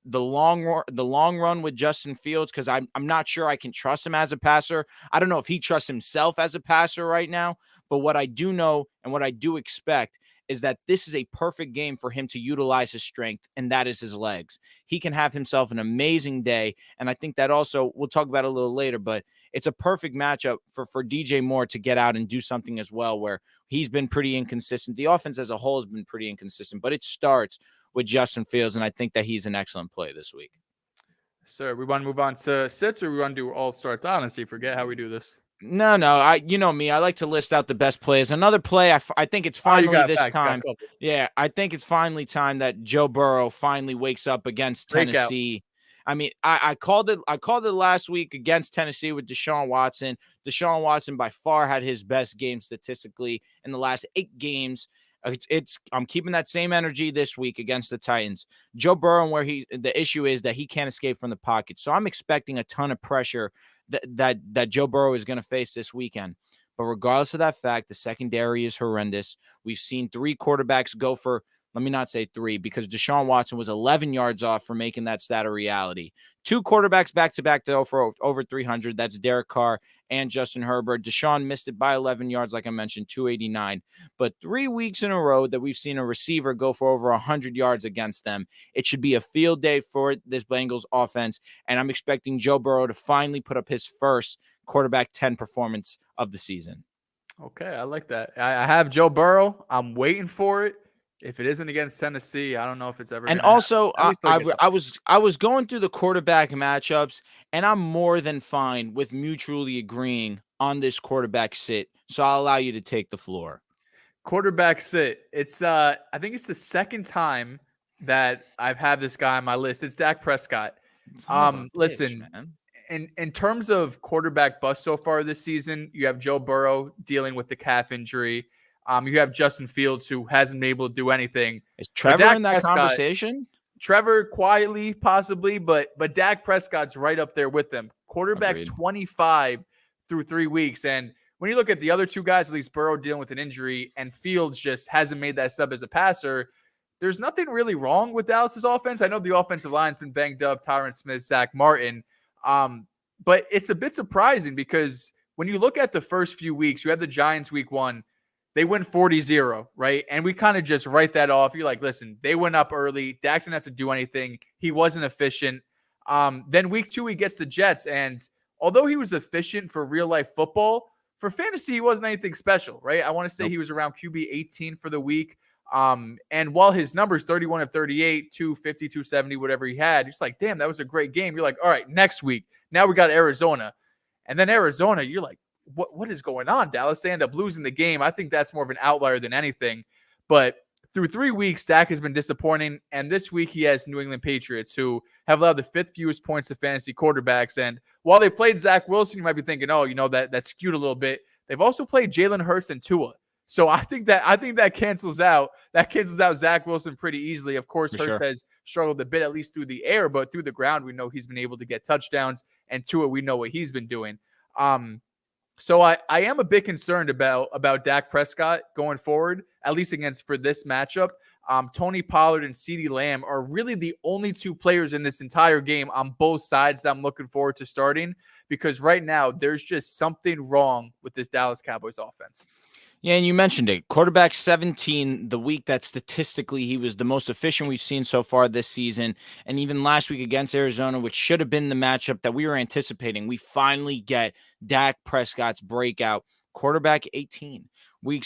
the long run with Justin Fields, because I'm not sure I can trust him as a passer. I don't know if he trusts himself as a passer right now, but what I do know and what I do expect is that this is a perfect game for him to utilize his strength, and that is his legs. He can have himself an amazing day, and I think that also, we'll talk about it a little later, but it's a perfect matchup for DJ Moore to get out and do something as well, where he's been pretty inconsistent. The offense as a whole has been pretty inconsistent, but it starts with Justin Fields, and I think that he's an excellent play this week. Sir, we want to move on to sits, or we want to do all starts? Honestly, forget how we do this. No. You know me. I like to list out the best plays. Another play, I think it's finally this time. Yeah, I think it's finally time that Joe Burrow finally wakes up against Tennessee. I mean, I called it last week against Tennessee with Deshaun Watson. Deshaun Watson by far had his best game statistically in the last 8 games. I'm keeping that same energy this week against the Titans. Joe Burrow, the issue is that he can't escape from the pocket. So I'm expecting a ton of pressure that Joe Burrow is going to face this weekend. But regardless of that fact, the secondary is horrendous. We've seen 3 quarterbacks go for, let me not say 3, because Deshaun Watson was 11 yards off for making that stat a reality. 2 quarterbacks back-to-back, though, for over 300. That's Derek Carr and Justin Herbert. Deshaun missed it by 11 yards, like I mentioned, 289. But 3 weeks in a row that we've seen a receiver go for over 100 yards against them. It should be a field day for this Bengals offense, and I'm expecting Joe Burrow to finally put up his first quarterback 10 performance of the season. Okay, I like that. I have Joe Burrow. I'm waiting for it. If it isn't against Tennessee, I don't know if it's ever. And also, I was going through the quarterback matchups, and I'm more than fine with mutually agreeing on this quarterback sit. So I'll allow you to take the floor. Quarterback sit. It's I think it's the second time that I've had this guy on my list. It's Dak Prescott. Son of a bitch, Listen, man. in terms of quarterback bust so far this season, you have Joe Burrow dealing with the calf injury. You have Justin Fields, who hasn't been able to do anything. Is But Trevor Dak in that Prescott, conversation? Trevor quietly, possibly, but Dak Prescott's right up there with them. Quarterback Agreed. 25 through 3 weeks. And when you look at the other two guys, at least Burrow dealing with an injury and Fields just hasn't made that step as a passer, there's nothing really wrong with Dallas's offense. I know the offensive line's been banged up, Tyron Smith, Zach Martin. But it's a bit surprising because when you look at the first few weeks, you had the Giants week 1, they win 40-0, right? And we kind of just write that off. You're like, listen, they went up early. Dak didn't have to do anything. He wasn't efficient. Then week 2, he gets the Jets. And although he was efficient for real life football, for fantasy, he wasn't anything special, right? I want to say he was around QB 18 for the week. And while his numbers 31 of 38, 250, 270, whatever he had, it's like, damn, that was a great game. You're like, all right, next week. Now we got Arizona. And then Arizona, you're like, what is going on, Dallas? They end up losing the game. I think that's more of an outlier than anything. But through 3 weeks, Dak has been disappointing. And this week he has New England Patriots, who have allowed the 5th fewest points to fantasy quarterbacks. And while they played Zach Wilson, you might be thinking, oh, that skewed a little bit. They've also played Jalen Hurts and Tua. So I think that cancels out Zach Wilson pretty easily. Of course, Hurts has struggled a bit, at least through the air, but through the ground, we know he's been able to get touchdowns. And Tua, we know what he's been doing. So I am a bit concerned about Dak Prescott going forward, at least for this matchup. Tony Pollard and CeeDee Lamb are really the only 2 players in this entire game on both sides that I'm looking forward to starting, because right now there's just something wrong with this Dallas Cowboys offense. Yeah, and you mentioned it. Quarterback 17, the week that statistically he was the most efficient we've seen so far this season. And even last week against Arizona, which should have been the matchup that we were anticipating, we finally get Dak Prescott's breakout. Quarterback 18. We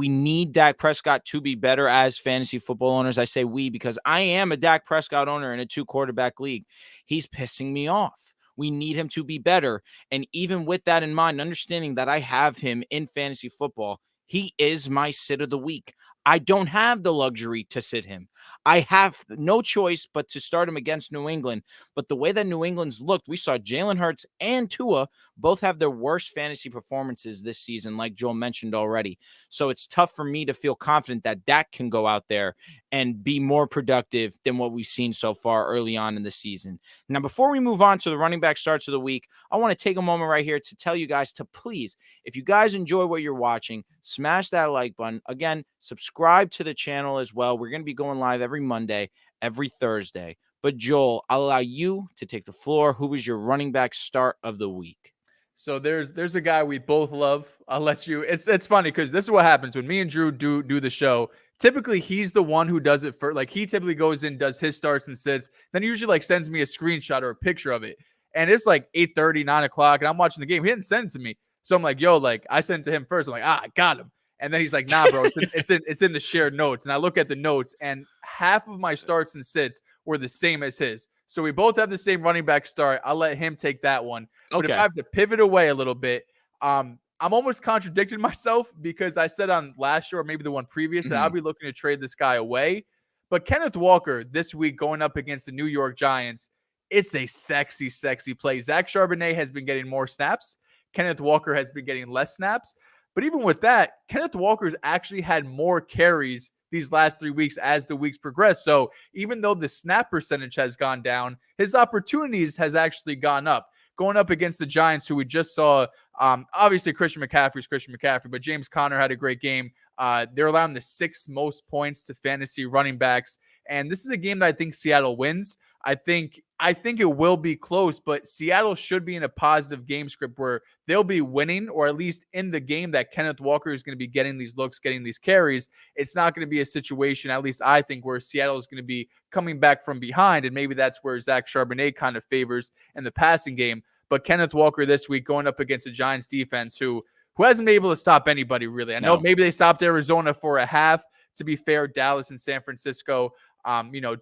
need Dak Prescott to be better as fantasy football owners. I say we because I am a Dak Prescott owner in a 2-quarterback league. He's pissing me off. We need him to be better. And even with that in mind, understanding that I have him in fantasy football, he is my sit of the week. I don't have the luxury to sit him. I have no choice but to start him against New England. But the way that New England's looked, we saw Jalen Hurts and Tua both have their worst fantasy performances this season, like Joel mentioned already. So it's tough for me to feel confident that Dak can go out there and be more productive than what we've seen so far early on in the season. Now, before we move on to the running back starts of the week, I want to take a moment right here to tell you guys to please, if you guys enjoy what you're watching, smash that like button. Again, subscribe to the channel as well. We're going to be going live every Monday, every Thursday. But Joel, I'll allow you to take the floor. Who was your running back start of the week? So there's a guy we both love. I'll let you. It's funny because this is what happens when me and Drew do the show. Typically, he's the one who does it first. Like, he typically goes in, does his starts and sits. Then he usually sends me a screenshot or a picture of it. And it's 8:30, 9 o'clock, and I'm watching the game. He didn't send it to me. So I'm like, yo, I sent it to him first. I'm like, I got him. And then he's like, nah, bro, it's in the shared notes. And I look at the notes, and half of my starts and sits were the same as his. So we both have the same running back start. I'll let him take that one. But if I have to pivot away a little bit, I'm almost contradicting myself because I said on last show or maybe the one previous that I'll be looking to trade this guy away. But Kenneth Walker this week going up against the New York Giants, it's a sexy, sexy play. Zach Charbonnet has been getting more snaps. Kenneth Walker has been getting less snaps. But even with that, Kenneth Walker's actually had more carries these last 3 weeks as the weeks progress. So even though the snap percentage has gone down, his opportunities has actually gone up. Going up against the Giants, who we just saw, obviously Christian McCaffrey, but James Conner had a great game. They're allowing the 6th most points to fantasy running backs. And this is a game that I think Seattle wins. I think it will be close, but Seattle should be in a positive game script where they'll be winning, or at least in the game that Kenneth Walker is going to be getting these looks, getting these carries. It's not going to be a situation, at least I think, where Seattle is going to be coming back from behind, and maybe that's where Zach Charbonnet kind of favors in the passing game. But Kenneth Walker this week going up against the Giants defense who hasn't been able to stop anybody, really. I know maybe they stopped Arizona for a half. To be fair, Dallas and San Francisco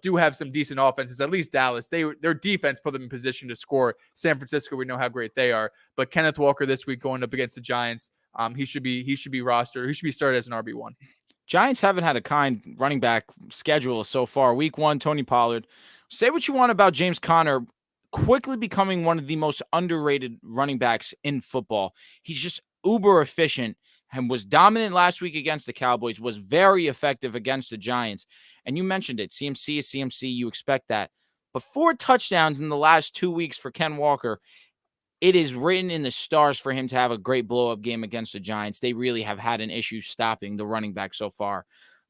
do have some decent offenses. At least Dallas, their defense put them in position to score. San Francisco, we know how great they are. But Kenneth Walker this week going up against the Giants, he should be rostered. He should be started as an RB1. Giants haven't had a kind running back schedule so far. Week 1, Tony Pollard. Say what you want about James Conner, quickly becoming one of the most underrated running backs in football. He's just uber efficient and was dominant last week against the Cowboys, was very effective against the Giants. And you mentioned it, CMC is CMC. You expect that. But 4 touchdowns in the last 2 weeks for Ken Walker. It is written in the stars for him to have a great blow-up game against the Giants. They really have had an issue stopping the running back so far.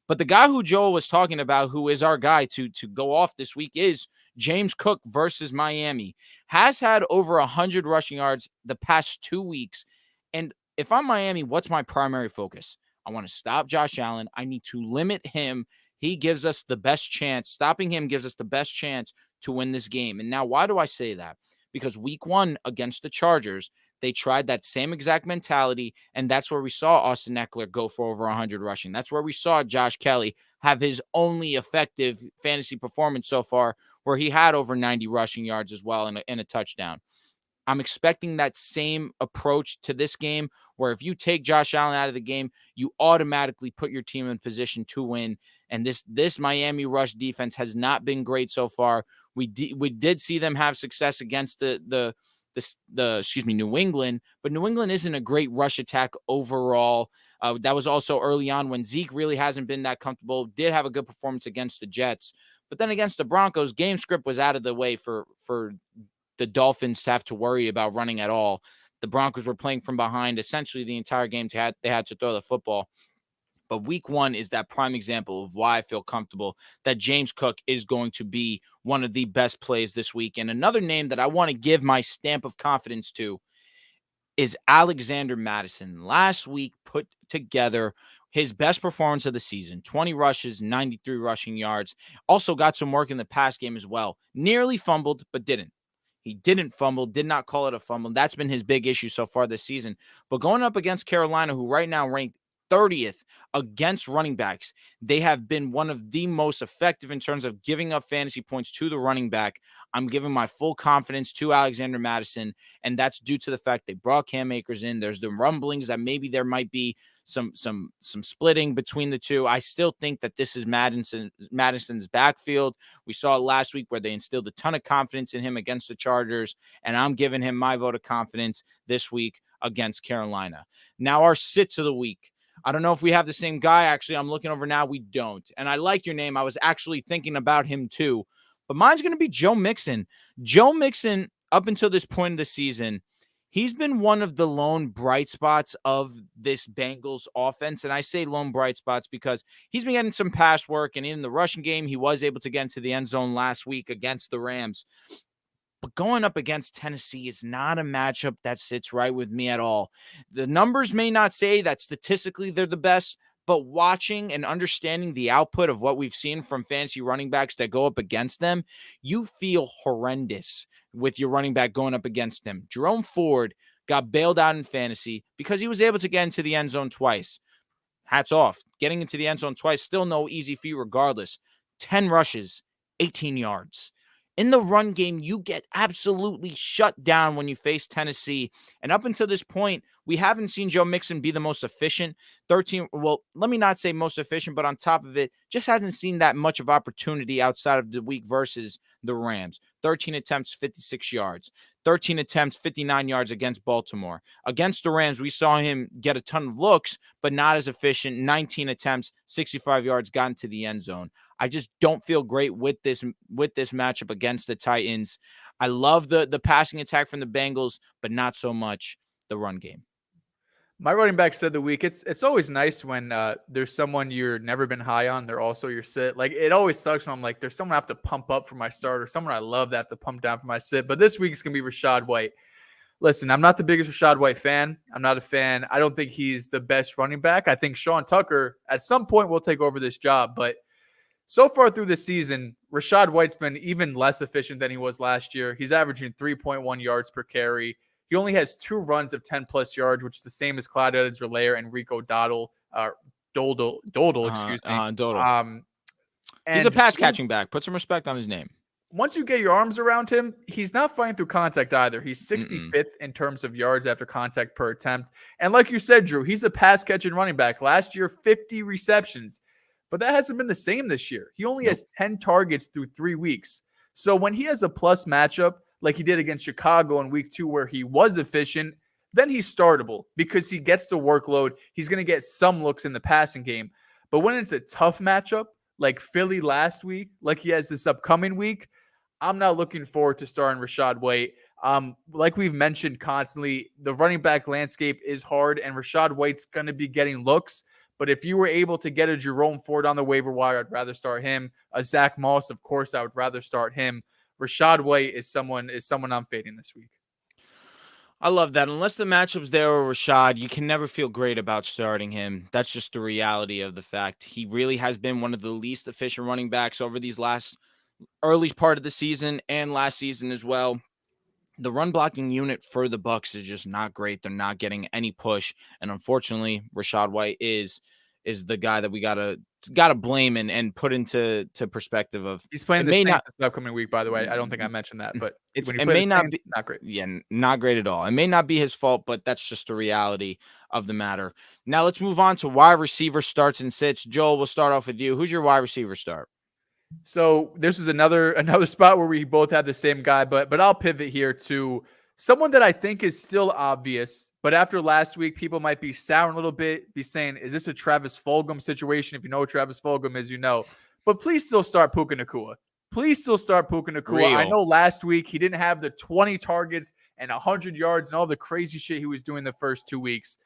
But the guy who Joel was talking about, who is our guy to go off this week, is James Cook versus Miami. Has had over 100 rushing yards the past 2 weeks. And if I'm Miami, what's my primary focus? I want to stop Josh Allen. I need to limit him. He gives us the best chance. Stopping him gives us the best chance to win this game. And now, why do I say that? Because week 1 against the Chargers, they tried that same exact mentality, and that's where we saw Austin Eckler go for over 100 rushing. That's where we saw Josh Kelly have his only effective fantasy performance so far, where he had over 90 rushing yards as well and a touchdown. I'm expecting that same approach to this game, where if you take Josh Allen out of the game, you automatically put your team in position to win. And this Miami rush defense has not been great so far. We did see them have success against the New England, but New England isn't a great rush attack overall. That was also early on when Zeke really hasn't been that comfortable. Did have a good performance against the Jets, but then against the Broncos, game script was out of the way for the Dolphins to have to worry about running at all. The Broncos were playing from behind essentially the entire game. They had to throw the football. But week 1 is that prime example of why I feel comfortable that James Cook is going to be one of the best plays this week. And another name that I want to give my stamp of confidence to is Alexander Mattison. Last week put together his best performance of the season, 20 rushes, 93 rushing yards. Also got some work in the pass game as well. Nearly fumbled, but didn't. He didn't fumble, did not call it a fumble. That's been his big issue so far this season. But going up against Carolina, who right now ranked 30th against running backs, they have been one of the most effective in terms of giving up fantasy points to the running back. I'm giving my full confidence to Alexander Mattison, and that's due to the fact they brought Cam Akers in. There's the rumblings that maybe there might be some splitting between the two. I still think that this is Madison's backfield. We saw it last week where they instilled a ton of confidence in him against the Chargers, and I'm giving him my vote of confidence this week against Carolina. Now, our sits of the week. I don't know if we have the same guy. Actually, I'm looking over now. We don't. And I like your name. I was actually thinking about him too. But mine's going to be Joe Mixon. Joe Mixon, up until this point of the season, he's been one of the lone bright spots of this Bengals offense. And I say lone bright spots because he's been getting some pass work. And in the rushing game, he was able to get into the end zone last week against the Rams. But going up against Tennessee is not a matchup that sits right with me at all. The numbers may not say that statistically they're the best, but watching and understanding the output of what we've seen from fantasy running backs that go up against them, you feel horrendous with your running back going up against them. Jerome Ford got bailed out in fantasy because he was able to get into the end zone twice. Hats off. Getting into the end zone twice, still no easy feat regardless. 10 rushes, 18 yards. In the run game, you get absolutely shut down when you face Tennessee. And up until this point, we haven't seen Joe Mixon be the most efficient. Let me not say most efficient, but on top of it, just hasn't seen that much of opportunity outside of the week versus the Rams. 13 attempts, 56 yards. 13 attempts, 59 yards against Baltimore. Against the Rams, we saw him get a ton of looks, but not as efficient. 19 attempts, 65 yards, got into the end zone. I just don't feel great with this matchup against the Titans. I love the passing attack from the Bengals, but not so much the run game. My running back said the week. It's always nice when there's someone you're never been high on. They're also your sit. Like, it always sucks when I'm like, there's someone I have to pump up for my start or someone I love that I have to pump down for my sit. But this week's going to be Rachaad White. Listen, I'm not the biggest Rachaad White fan. I'm not a fan. I don't think he's the best running back. I think Sean Tucker at some point will take over this job. But so far through this season, Rachaad White's been even less efficient than he was last year. He's averaging 3.1 yards per carry. He only has 2 runs of 10-plus yards, which is the same as Clyde Edwards-Helaire and Rico Dowdle. Dowdle. He's a pass-catching back. Put some respect on his name. once you get your arms around him, he's not fighting through contact either. He's 65th in terms of yards after contact per attempt. And like you said, Drew, he's a pass catching running back. Last year, 50 receptions. But that hasn't been the same this year. He only has 10 targets through 3 weeks. So when he has a plus matchup, like he did against Chicago in week 2, where he was efficient, then he's startable because he gets the workload. He's going to get some looks in the passing game. But when it's a tough matchup, like Philly last week, like he has this upcoming week, I'm not looking forward to starting Rachaad White. Like we've mentioned constantly, the running back landscape is hard, and Rachaad White's going to be getting looks. But if you were able to get a Jerome Ford on the waiver wire, I'd rather start him. A Zach Moss, of course, I would rather start him. Rachaad White is someone I'm fading this week. I love that. Unless the matchup's there with Rachaad, you can never feel great about starting him. That's just the reality of the fact. He really has been one of the least efficient running backs over these early part of the season and last season as well. The run blocking unit for the Bucs is just not great. They're not getting any push, and unfortunately, Rachaad White is the guy that we gotta blame and put into perspective of. He's playing the Saints this upcoming week, by the way. I don't think I mentioned that, but it may not be not great. Yeah, not great at all. It may not be his fault, but that's just the reality of the matter. Now let's move on to wide receiver starts and sits. Joel, we'll start off with you. Who's your wide receiver start? So this is another spot where we both have the same guy, but I'll pivot here to someone that I think is still obvious, but after last week, people might be souring a little bit, be saying, is this a Travis Fulgham situation? If you know what Travis Fulgham is, you know. But please still start Puka Nacua. Please still start Puka Nacua. Real. I know last week he didn't have the 20 targets and 100 yards and all the crazy shit he was doing the first 2 weeks.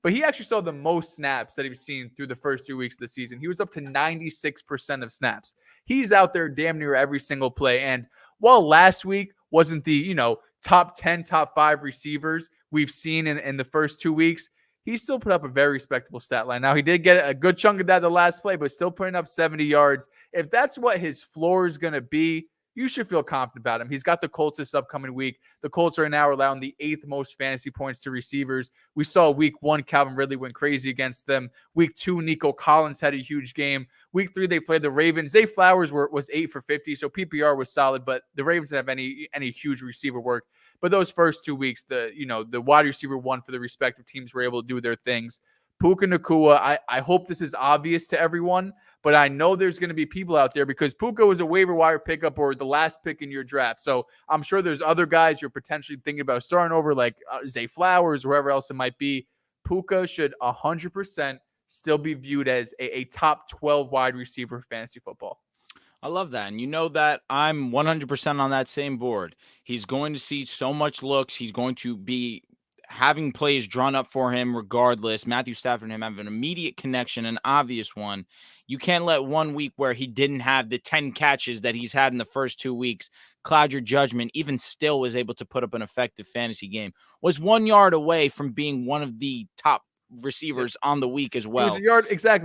But he actually saw the most snaps that he's seen through the first 3 weeks of the season. He was up to 96% of snaps. He's out there damn near every single play. And while last week wasn't the, top 10, top 5 receivers we've seen in the first 2 weeks, he still put up a very respectable stat line. Now, he did get a good chunk of that the last play, but still putting up 70 yards. If that's what his floor is going to be, you should feel confident about him. He's got the Colts this upcoming week. The Colts are now allowing the 8th most fantasy points to receivers. We saw week 1, Calvin Ridley went crazy against them. Week 2, Nico Collins had a huge game. Week 3, they played the Ravens. Zay Flowers was 8 for 50, so PPR was solid, but the Ravens didn't have any huge receiver work. But those first 2 weeks, the wide receiver 1 for the respective teams were able to do their things. Puka Nacua, I hope this is obvious to everyone, but I know there's going to be people out there because Puka was a waiver wire pickup or the last pick in your draft. So I'm sure there's other guys you're potentially thinking about starting over, like Zay Flowers, or whoever else it might be. Puka should 100% still be viewed as a top 12 wide receiver for fantasy football. I love that. And you know that I'm 100% on that same board. He's going to see so much looks. He's going to be having plays drawn up for him regardless. Matthew Stafford and him have an immediate connection, an obvious one. You can't let 1 week where he didn't have the 10 catches that he's had in the first 2 weeks cloud your judgment. Even still was able to put up an effective fantasy game. Was 1 yard away from being one of the top receivers on the week as well. He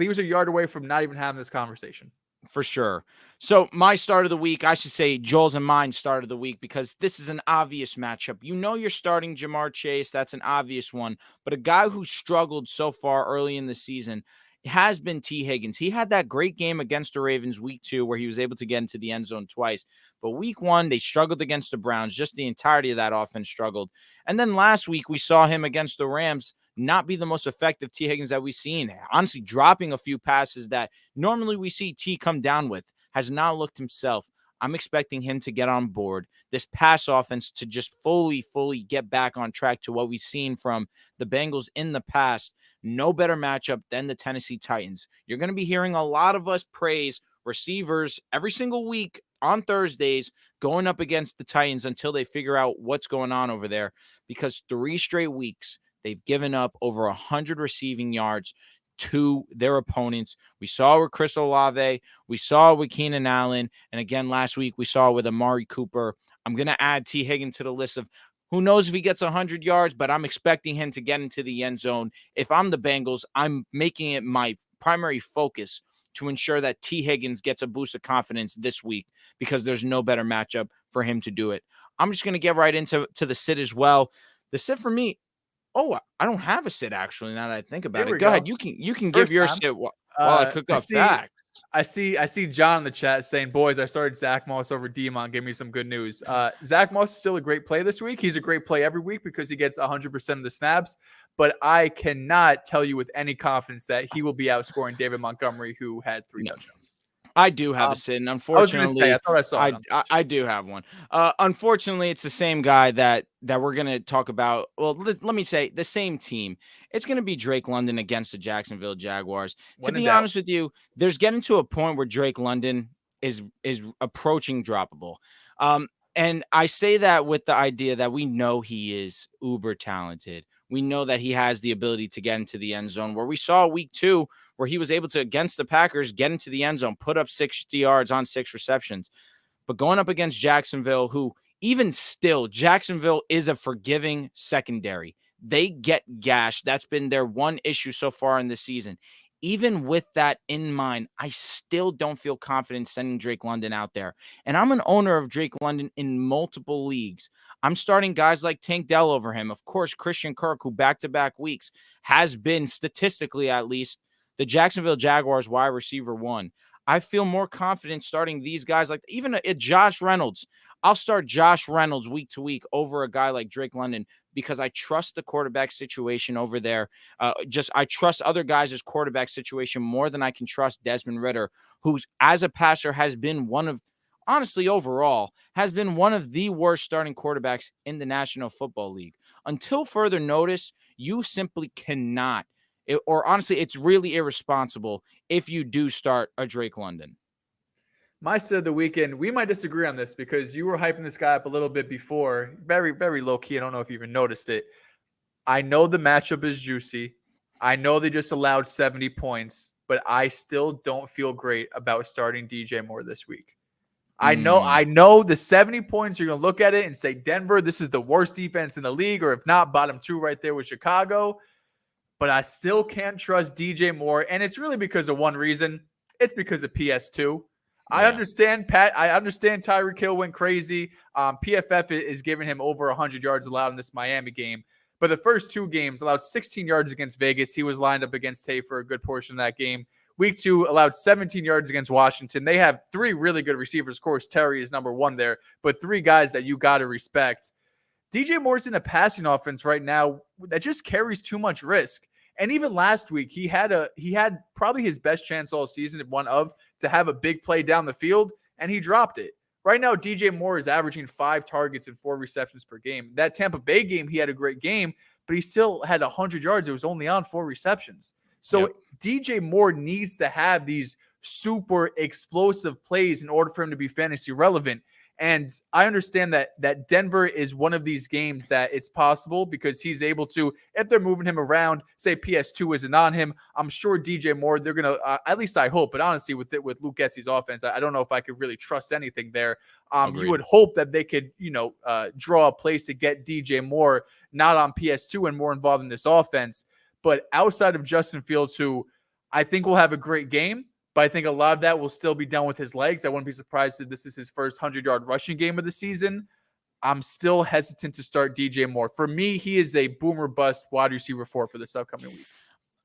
was a yard away from not even having this conversation. For sure. So my start of the week, I should say Joel's and mine start of the week, because this is an obvious matchup. You know you're starting Jamar Chase. That's an obvious one. But a guy who struggled so far early in the season has been T. Higgins. He had that great game against the Ravens week 2 where he was able to get into the end zone twice. But week 1, they struggled against the Browns. Just the entirety of that offense struggled. And then last week, we saw him against the Rams not be the most effective T. Higgins that we've seen. Honestly, dropping a few passes that normally we see T come down with. Has not looked himself. I'm expecting him to get on board. This pass offense to just fully get back on track to what we've seen from the Bengals in the past. No better matchup than the Tennessee Titans. You're going to be hearing a lot of us praise receivers every single week on Thursdays going up against the Titans until they figure out what's going on over there, because 3 straight weeks they've given up over 100 receiving yards to their opponents. We saw with Chris Olave, we saw with Keenan Allen, and again last week we saw with Amari Cooper. I'm going to add T. Higgins to the list of who knows if he gets 100 yards, but I'm expecting him to get into the end zone. If I'm the Bengals, I'm making it my primary focus to ensure that T. Higgins gets a boost of confidence this week, because there's no better matchup for him to do it. I'm just going to get right into the sit as well. The sit for me, I don't have a sit actually. Now that I think about it, go ahead. You can give your sit while I cook up facts. I see John in the chat saying, boys, I started Zach Moss over Demon. Give me some good news. Zach Moss is still a great play this week. He's a great play every week because he gets 100% of the snaps. But I cannot tell you with any confidence that he will be outscoring David Montgomery, who had 3 touchdowns. I do have a sit, and I was going to unfortunately, say, I thought I saw it. I do have one. Unfortunately, it's the same guy that we're going to talk about. Well, let me say the same team. It's going to be Drake London against the Jacksonville Jaguars. To be honest with you, there's getting to a point where Drake London is approaching droppable. And I say that with the idea that we know he is uber talented. We know that he has the ability to get into the end zone, where we saw week 2 where he was able to, against the Packers, get into the end zone, put up 60 yards on 6 receptions. But going up against Jacksonville, who even still, Jacksonville is a forgiving secondary. They get gashed. That's been their one issue so far in the season. Even with that in mind, I still don't feel confident sending Drake London out there. And I'm an owner of Drake London in multiple leagues. I'm starting guys like Tank Dell over him. Of course, Christian Kirk, who back-to-back weeks has been, statistically at least, the Jacksonville Jaguars wide receiver 1. I feel more confident starting these guys, like even Josh Reynolds. I'll start Josh Reynolds week to week over a guy like Drake London because I trust the quarterback situation over there. I trust other guys' quarterback situation more than I can trust Desmond Ridder, who's, as a passer, has been overall, has been one of the worst starting quarterbacks in the National Football League. Until further notice, you simply cannot. Honestly, it's really irresponsible if you do start a Drake London. My sit of the weekend, we might disagree on this because you were hyping this guy up a little bit before. Very, very low key. I don't know if you even noticed it. I know the matchup is juicy. I know they just allowed 70 points, but I still don't feel great about starting DJ Moore this week. I know the 70 points, you're going to look at it and say, Denver, this is the worst defense in the league, or if not, bottom 2 right there with Chicago. But I still can't trust DJ Moore, and it's really because of one reason. It's because of PS2. Yeah. I understand, Pat. I understand Tyreek Hill went crazy. PFF is giving him over 100 yards allowed in this Miami game. But the first 2 games allowed 16 yards against Vegas. He was lined up against Tay for a good portion of that game. Week 2 allowed 17 yards against Washington. They have 3 really good receivers. Of course, Terry is number 1 there, but 3 guys that you got to respect. DJ Moore's in a passing offense right now that just carries too much risk. And even last week, he had probably his best chance all season, to have a big play down the field, and he dropped it. Right now, DJ Moore is averaging 5 targets and 4 receptions per game. That Tampa Bay game, he had a great game, but he still had 100 yards. It was only on 4 receptions. So DJ Moore needs to have these super explosive plays in order for him to be fantasy relevant. And I understand that Denver is one of these games that it's possible because he's able to, if they're moving him around, say PS2 isn't on him, I'm sure DJ Moore, they're going to, at least I hope, but honestly with Luke Getsy's offense, I don't know if I could really trust anything there. You would hope that they could, draw a place to get DJ Moore not on PS2 and more involved in this offense. But outside of Justin Fields, who I think will have a great game, but I think a lot of that will still be done with his legs. I wouldn't be surprised if this is his first 100-yard rushing game of the season. I'm still hesitant to start DJ Moore. For me, he is a boomer bust wide receiver 4 for this upcoming week.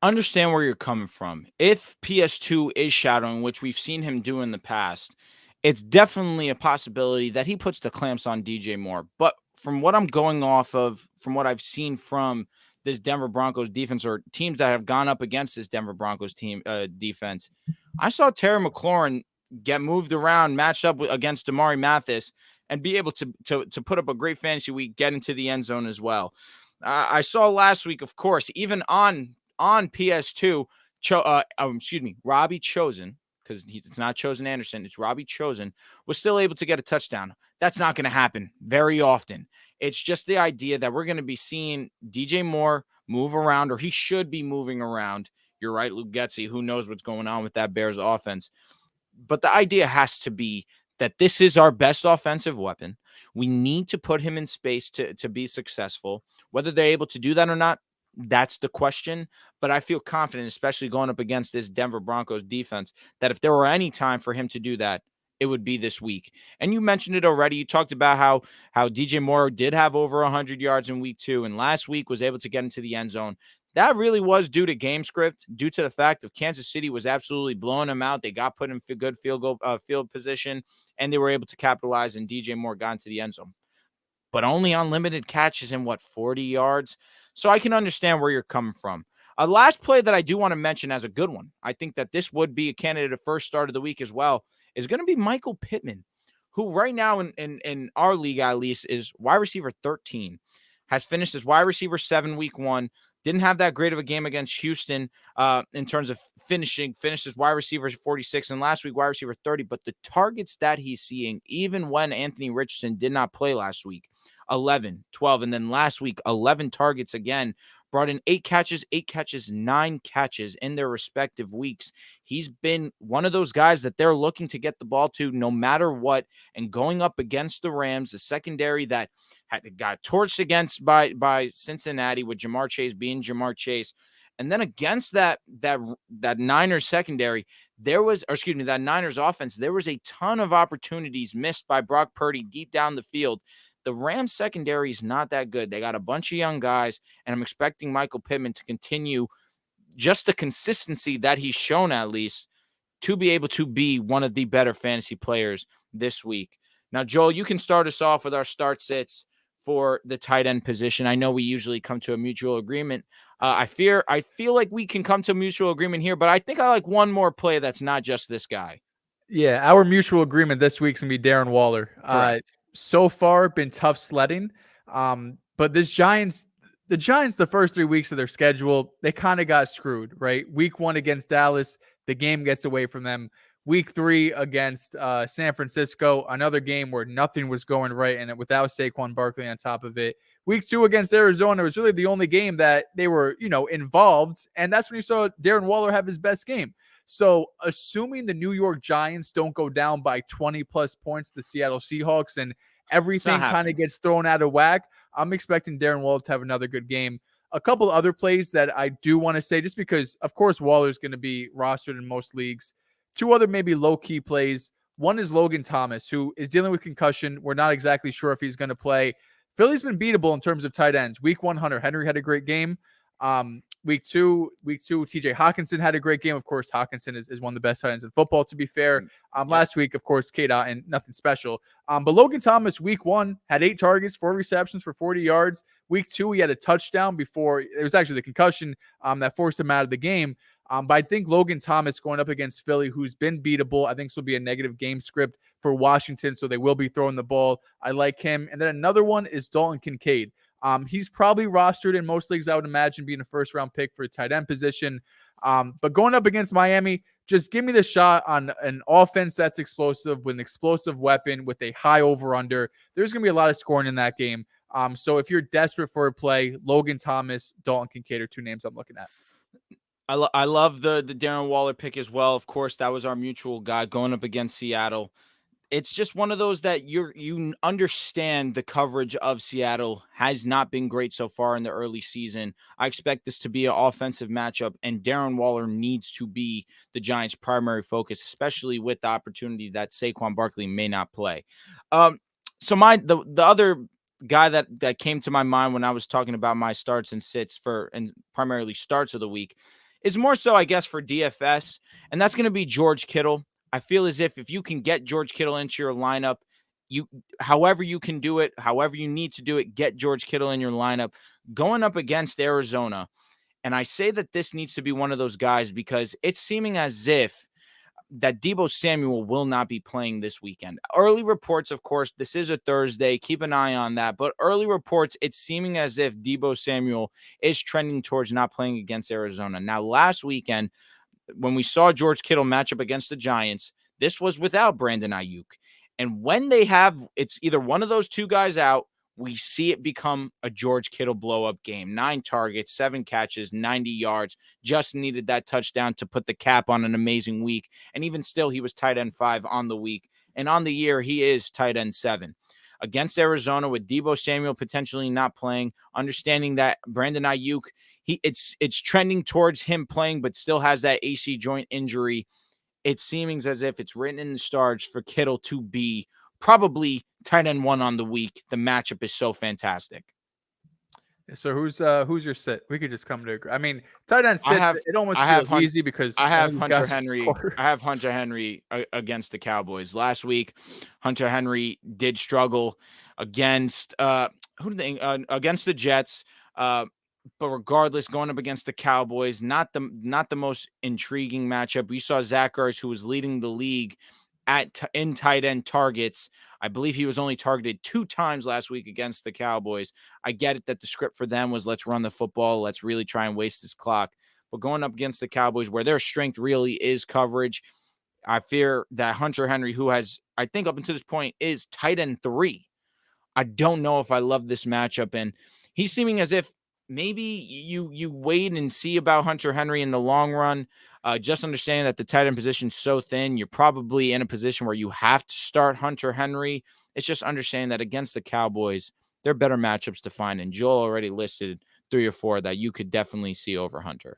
Understand where you're coming from. If PS2 is shadowing, which we've seen him do in the past, it's definitely a possibility that he puts the clamps on DJ Moore. But from what I'm going off of, from what I've seen from this Denver Broncos defense or teams that have gone up against this Denver Broncos team defense, I saw Terry McLaurin get moved around, matched up against Damari Mathis, and be able to put up a great fantasy week, get into the end zone as well. I saw last week, of course, even on PS2, Robbie Chosen, because it's not Chosen Anderson, it's Robbie Chosen, was still able to get a touchdown. That's not going to happen very often. It's just the idea that we're going to be seeing DJ Moore move around, or he should be moving around. You're right, Luke Getsy. Who knows what's going on with that Bears offense? But the idea has to be that this is our best offensive weapon. We need to put him in space to be successful. Whether they're able to do that or not, that's the question. But I feel confident, especially going up against this Denver Broncos defense, that if there were any time for him to do that, it would be this week. And you mentioned it already. You talked about how DJ Moore did have over 100 yards in week 2 and last week was able to get into the end zone. that really was due to game script, due to the fact of Kansas City was absolutely blowing them out. They got put in good field position, and they were able to capitalize, and DJ Moore got into the end zone. But only on limited catches in 40 yards. So I can understand where you're coming from. A last play that I do want to mention as a good one, I think that this would be a candidate of first start of the week as well, is going to be Michael Pittman, who right now in our league at least is wide receiver 13, has finished as wide receiver 7 week 1. Didn't have that great of a game against Houston in terms of finishing. Finished as wide receiver 46 and last week wide receiver 30. But the targets that he's seeing, even when Anthony Richardson did not play last week, 11, 12, and then last week 11 targets again, brought in 8 catches, 9 catches in their respective weeks. He's been one of those guys that they're looking to get the ball to no matter what, and going up against the Rams, the secondary that got torched against by Cincinnati with Jamar Chase being Jamar Chase. And then against that Niners secondary, that Niners offense, there was a ton of opportunities missed by Brock Purdy deep down the field. The Rams secondary is not that good. They got a bunch of young guys, and I'm expecting Michael Pittman to continue just the consistency that he's shown, at least, to be able to be one of the better fantasy players this week. Now, Joel, you can start us off with our start sits for the tight end position. I know we usually come to a mutual agreement. I feel like we can come to a mutual agreement here, but I think I like one more play that's not just this guy. Yeah, our mutual agreement this week's going to be Darren Waller. So far, been tough sledding. But the Giants, the first 3 weeks of their schedule, they kind of got screwed, right? Week 1 against Dallas, the game gets away from them. Week 3 against San Francisco, another game where nothing was going right, and without Saquon Barkley on top of it. Week 2 against Arizona was really the only game that they were, involved, and that's when you saw Darren Waller have his best game. So assuming the New York Giants don't go down by 20-plus points to the Seattle Seahawks and everything kind of gets thrown out of whack, I'm expecting Darren Waller to have another good game. A couple other plays that I do want to say, just because, of course, Waller's going to be rostered in most leagues. 2 other maybe low-key plays. One is Logan Thomas, who is dealing with concussion. We're not exactly sure if he's going to play. Philly's been beatable in terms of tight ends. Week 1, Hunter Henry had a great game. Week two, TJ Hawkinson had a great game. Of course, Hawkinson is one of the best tight ends in football, to be fair. Last week, of course, and nothing special. But Logan Thomas, week 1, had 8 targets, 4 receptions for 40 yards. Week 2, he had a touchdown before. It was actually the concussion that forced him out of the game. But I think Logan Thomas going up against Philly, who's been beatable, I think this will be a negative game script for Washington, so they will be throwing the ball. I like him. And then another one is Dalton Kincaid. He's probably rostered in most leagues, I would imagine, being a first-round pick for a tight end position. But going up against Miami, just give me the shot on an offense that's explosive, with an explosive weapon, with a high over-under. There's going to be a lot of scoring in that game. So if you're desperate for a play, Logan Thomas, Dalton Kincaid are 2 names I'm looking at. I love the Darren Waller pick as well. Of course, that was our mutual guy going up against Seattle. It's just one of those that you understand the coverage of Seattle has not been great so far in the early season. I expect this to be an offensive matchup, and Darren Waller needs to be the Giants' primary focus, especially with the opportunity that Saquon Barkley may not play. So the other guy that came to my mind when I was talking about my starts and sits and primarily starts of the week is more so, I guess, for DFS, and that's going to be George Kittle. I feel as if you can get George Kittle into your lineup, however you can do it, however you need to do it, get George Kittle in your lineup going up against Arizona. And I say that this needs to be one of those guys because it's seeming as if that Deebo Samuel will not be playing this weekend. Early reports, of course, this is a Thursday. Keep an eye on that. But early reports, it's seeming as if Deebo Samuel is trending towards not playing against Arizona. Now, last weekend, when we saw George Kittle match up against the Giants, this was without Brandon Ayuk. And when it's either one of those 2 guys out, we see it become a George Kittle blow-up game. 9 targets, 7 catches, 90 yards. Just needed that touchdown to put the cap on an amazing week. And even still, he was tight end 5 on the week. And on the year, he is tight end 7. Against Arizona, with Deebo Samuel potentially not playing, understanding that Brandon Ayuk, it's trending towards him playing, but still has that AC joint injury. It's seeming as if it's written in the stars for Kittle to be probably tight end 1 on the week. The matchup is so fantastic. So who's your sit? We could just come to agree. I mean, tight end I sits. have It almost I have feels easy because I one of have these Hunter guys will Henry. score. I have Hunter Henry against the Cowboys. Last week, Hunter Henry did struggle against who did they against the Jets. But regardless, going up against the Cowboys, not the most intriguing matchup. We saw Zach Ertz, who was leading the league in tight end targets. I believe he was only targeted 2 times last week against the Cowboys. I get it that the script for them was let's run the football, let's really try and waste this clock. But going up against the Cowboys, where their strength really is coverage, I fear that Hunter Henry, who has, I think up until this point, is tight end 3. I don't know if I love this matchup. And he's seeming as if maybe you wait and see about Hunter Henry in the long run. Just understanding that the tight end position is so thin, you're probably in a position where you have to start Hunter Henry. It's just understanding that against the Cowboys, there are better matchups to find. And Joel already listed 3 or 4 that you could definitely see over Hunter.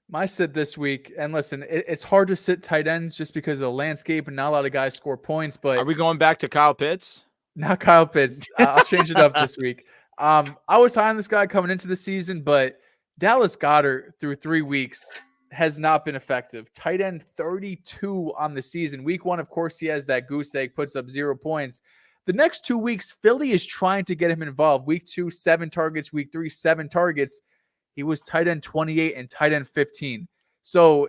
My sit this week, and listen, it's hard to sit tight ends just because of the landscape and not a lot of guys score points. But Are we going back to Kyle Pitts? Not Kyle Pitts. I'll change it up this week. I was high on this guy coming into the season, but Dallas Goedert through 3 weeks has not been effective. Tight end 32 on the season. Week 1, of course, he has that goose egg, puts up 0 points. The next 2 weeks, Philly is trying to get him involved. Week 2, 7 targets. Week 3, 7 targets. He was tight end 28 and tight end 15. So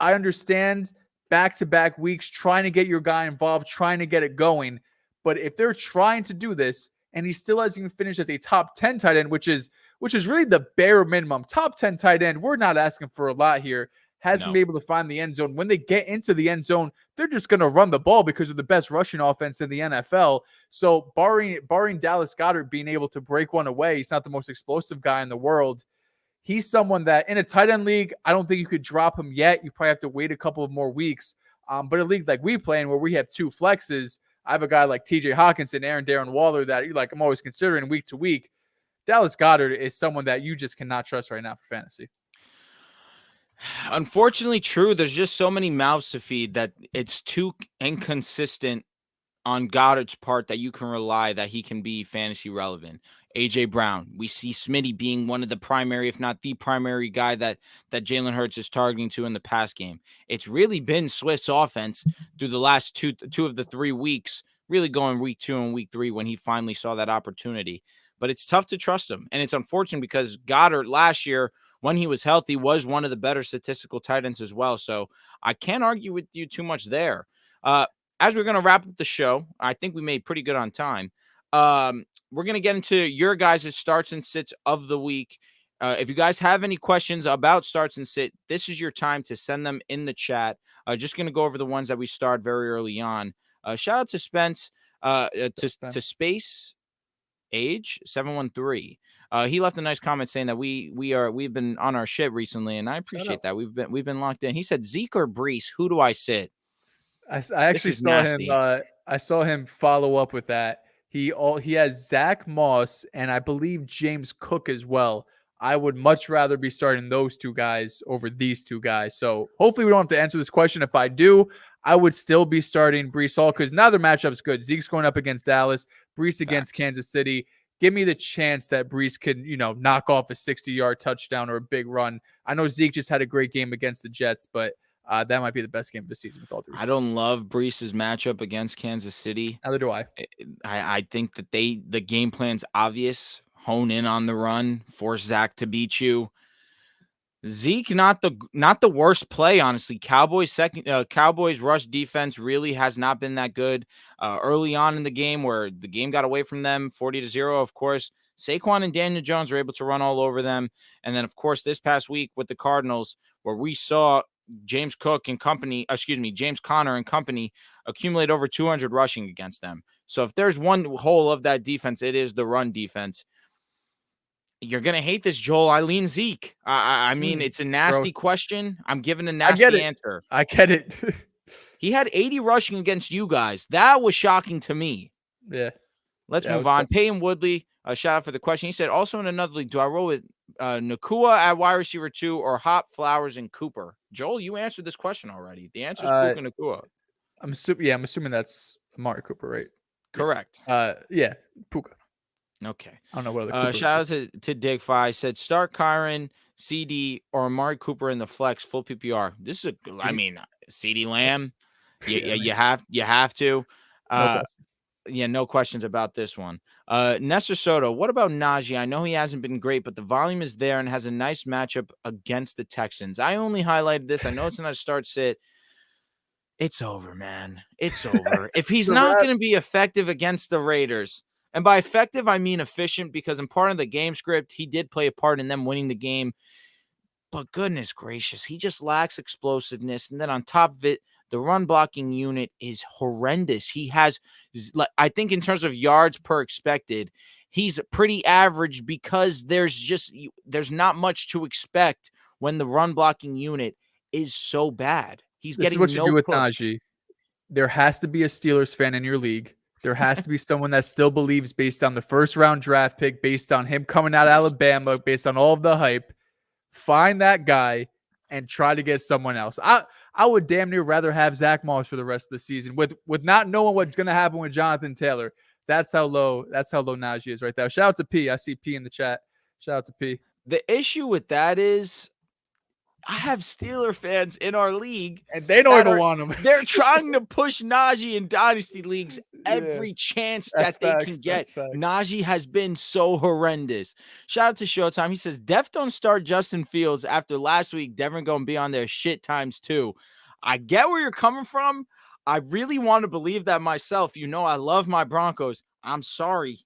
I understand back-to-back weeks trying to get your guy involved, trying to get it going. But if they're trying to do this and he still hasn't even finished as a top 10 tight end, which is really the bare minimum, top 10 tight end, we're not asking for a lot here, hasn't been able to find the end zone. When they get into the end zone, they're just going to run the ball because of the best rushing offense in the NFL. So barring Dallas Goedert being able to break one away, he's not the most explosive guy in the world. He's someone that in a tight end league, I don't think you could drop him yet. You probably have to wait a couple of more weeks. But a league like we play in where we have 2 flexes, I have a guy like TJ Hawkinson, Darren Waller that I'm always considering week to week. Dallas Goedert is someone that you just cannot trust right now for fantasy. Unfortunately, true. There's just so many mouths to feed that it's too inconsistent on Goddard's part that you can rely that he can be fantasy relevant. AJ Brown, we see Smitty being one of the primary, if not the primary guy that Jalen Hurts is targeting to in the pass game. It's really been Swift's offense through the last two of the 3 weeks, really going week 2 and week 3 when he finally saw that opportunity. But it's tough to trust him. And it's unfortunate because Goddard last year, when he was healthy, was one of the better statistical tight ends as well. So I can't argue with you too much there. As we're going to wrap up the show, I think we made pretty good on time. We're going to get into your guys' starts and sits of the week. If you guys have any questions about starts and sit, this is your time to send them in the chat. Just going to go over the ones that we start very early on. Shout out to Spence, to Space Age 713. He left a nice comment saying that we've been on our shit recently, and I appreciate that. We've been locked in. He said Zeke or Brees, who do I sit? I actually saw him. I saw him follow up with that. He has Zach Moss and I believe James Cook as well. I would much rather be starting those 2 guys over these 2 guys. So hopefully we don't have to answer this question. If I do, I would still be starting Brees Hall because now their matchup's good. Zeke's going up against Dallas, Brees against Kansas City. Give me the chance that Brees could, knock off a 60-yard touchdown or a big run. I know Zeke just had a great game against the Jets, but that might be the best game of the season with all due respect. I don't love Brees's matchup against Kansas City. Neither do I. I think that the game plan's obvious. Hone in on the run, force Zach to beat you. Zeke, not the worst play, honestly. Cowboys rush defense really has not been that good. Early on in the game, where the game got away from them, 40-0. Of course, Saquon and Daniel Jones were able to run all over them. And then, of course, this past week with the Cardinals, where we saw James Conner and company accumulate over 200 rushing against them. So if there's one hole of that defense, it is the run defense. You're going to hate this, Joel. I lean Zeke. I mean, it's a nasty question. I'm giving a nasty answer. I get it. He had 80 rushing against you guys. That was shocking to me. Yeah. Let's move on. Peyton Woodley, shout out for the question. He said, also in another league, do I roll with Nakua at wide receiver 2 or Hop, Flowers, and Cooper? Joel, you answered this question already. The answer is Puka Nakua. I'm assuming that's Amari Cooper, right? Correct. Yeah, Puka. Okay. I don't know what other Cooper. Shout out to Dig Fi. Said start Kyron, CD, or Amari Cooper in the flex full PPR. This is CD Lamb. Yeah, You have to. No question. Yeah, no questions about this one. Nestor Soto, what about Najee? I know he hasn't been great, but the volume is there and has a nice matchup against the Texans. I only highlighted this. I know it's not a start sit. It's over, man. It's over. If he's not going to be effective against the Raiders, and by effective, I mean efficient, because in part of the game script, he did play a part in them winning the game. But goodness gracious, he just lacks explosiveness. And then on top of it, the run blocking unit is horrendous. He has, I think in terms of yards per expected, he's pretty average, because there's not much to expect when the run blocking unit is so bad. He's This is getting what you do with push. Najee. There has to be a Steelers fan in your league. There has to be someone that still believes, based on the first round draft pick, based on him coming out of Alabama, based on all of the hype. Find that guy and try to get someone else. I would damn near rather have Zach Moss for the rest of the season with not knowing what's going to happen with Jonathan Taylor. That's how low Najee is right there. Shout out to P. I see P in the chat. Shout out to P. The issue with that is, I have Steeler fans in our league, and they don't even want him. They're trying to push Najee in dynasty leagues every chance that they can get. Najee has been so horrendous. Shout out to Showtime. He says, Def don't start Justin Fields after last week. Devin going to be on their shit times too. I get where you're coming from. I really want to believe that myself. You know, I love my Broncos. I'm sorry.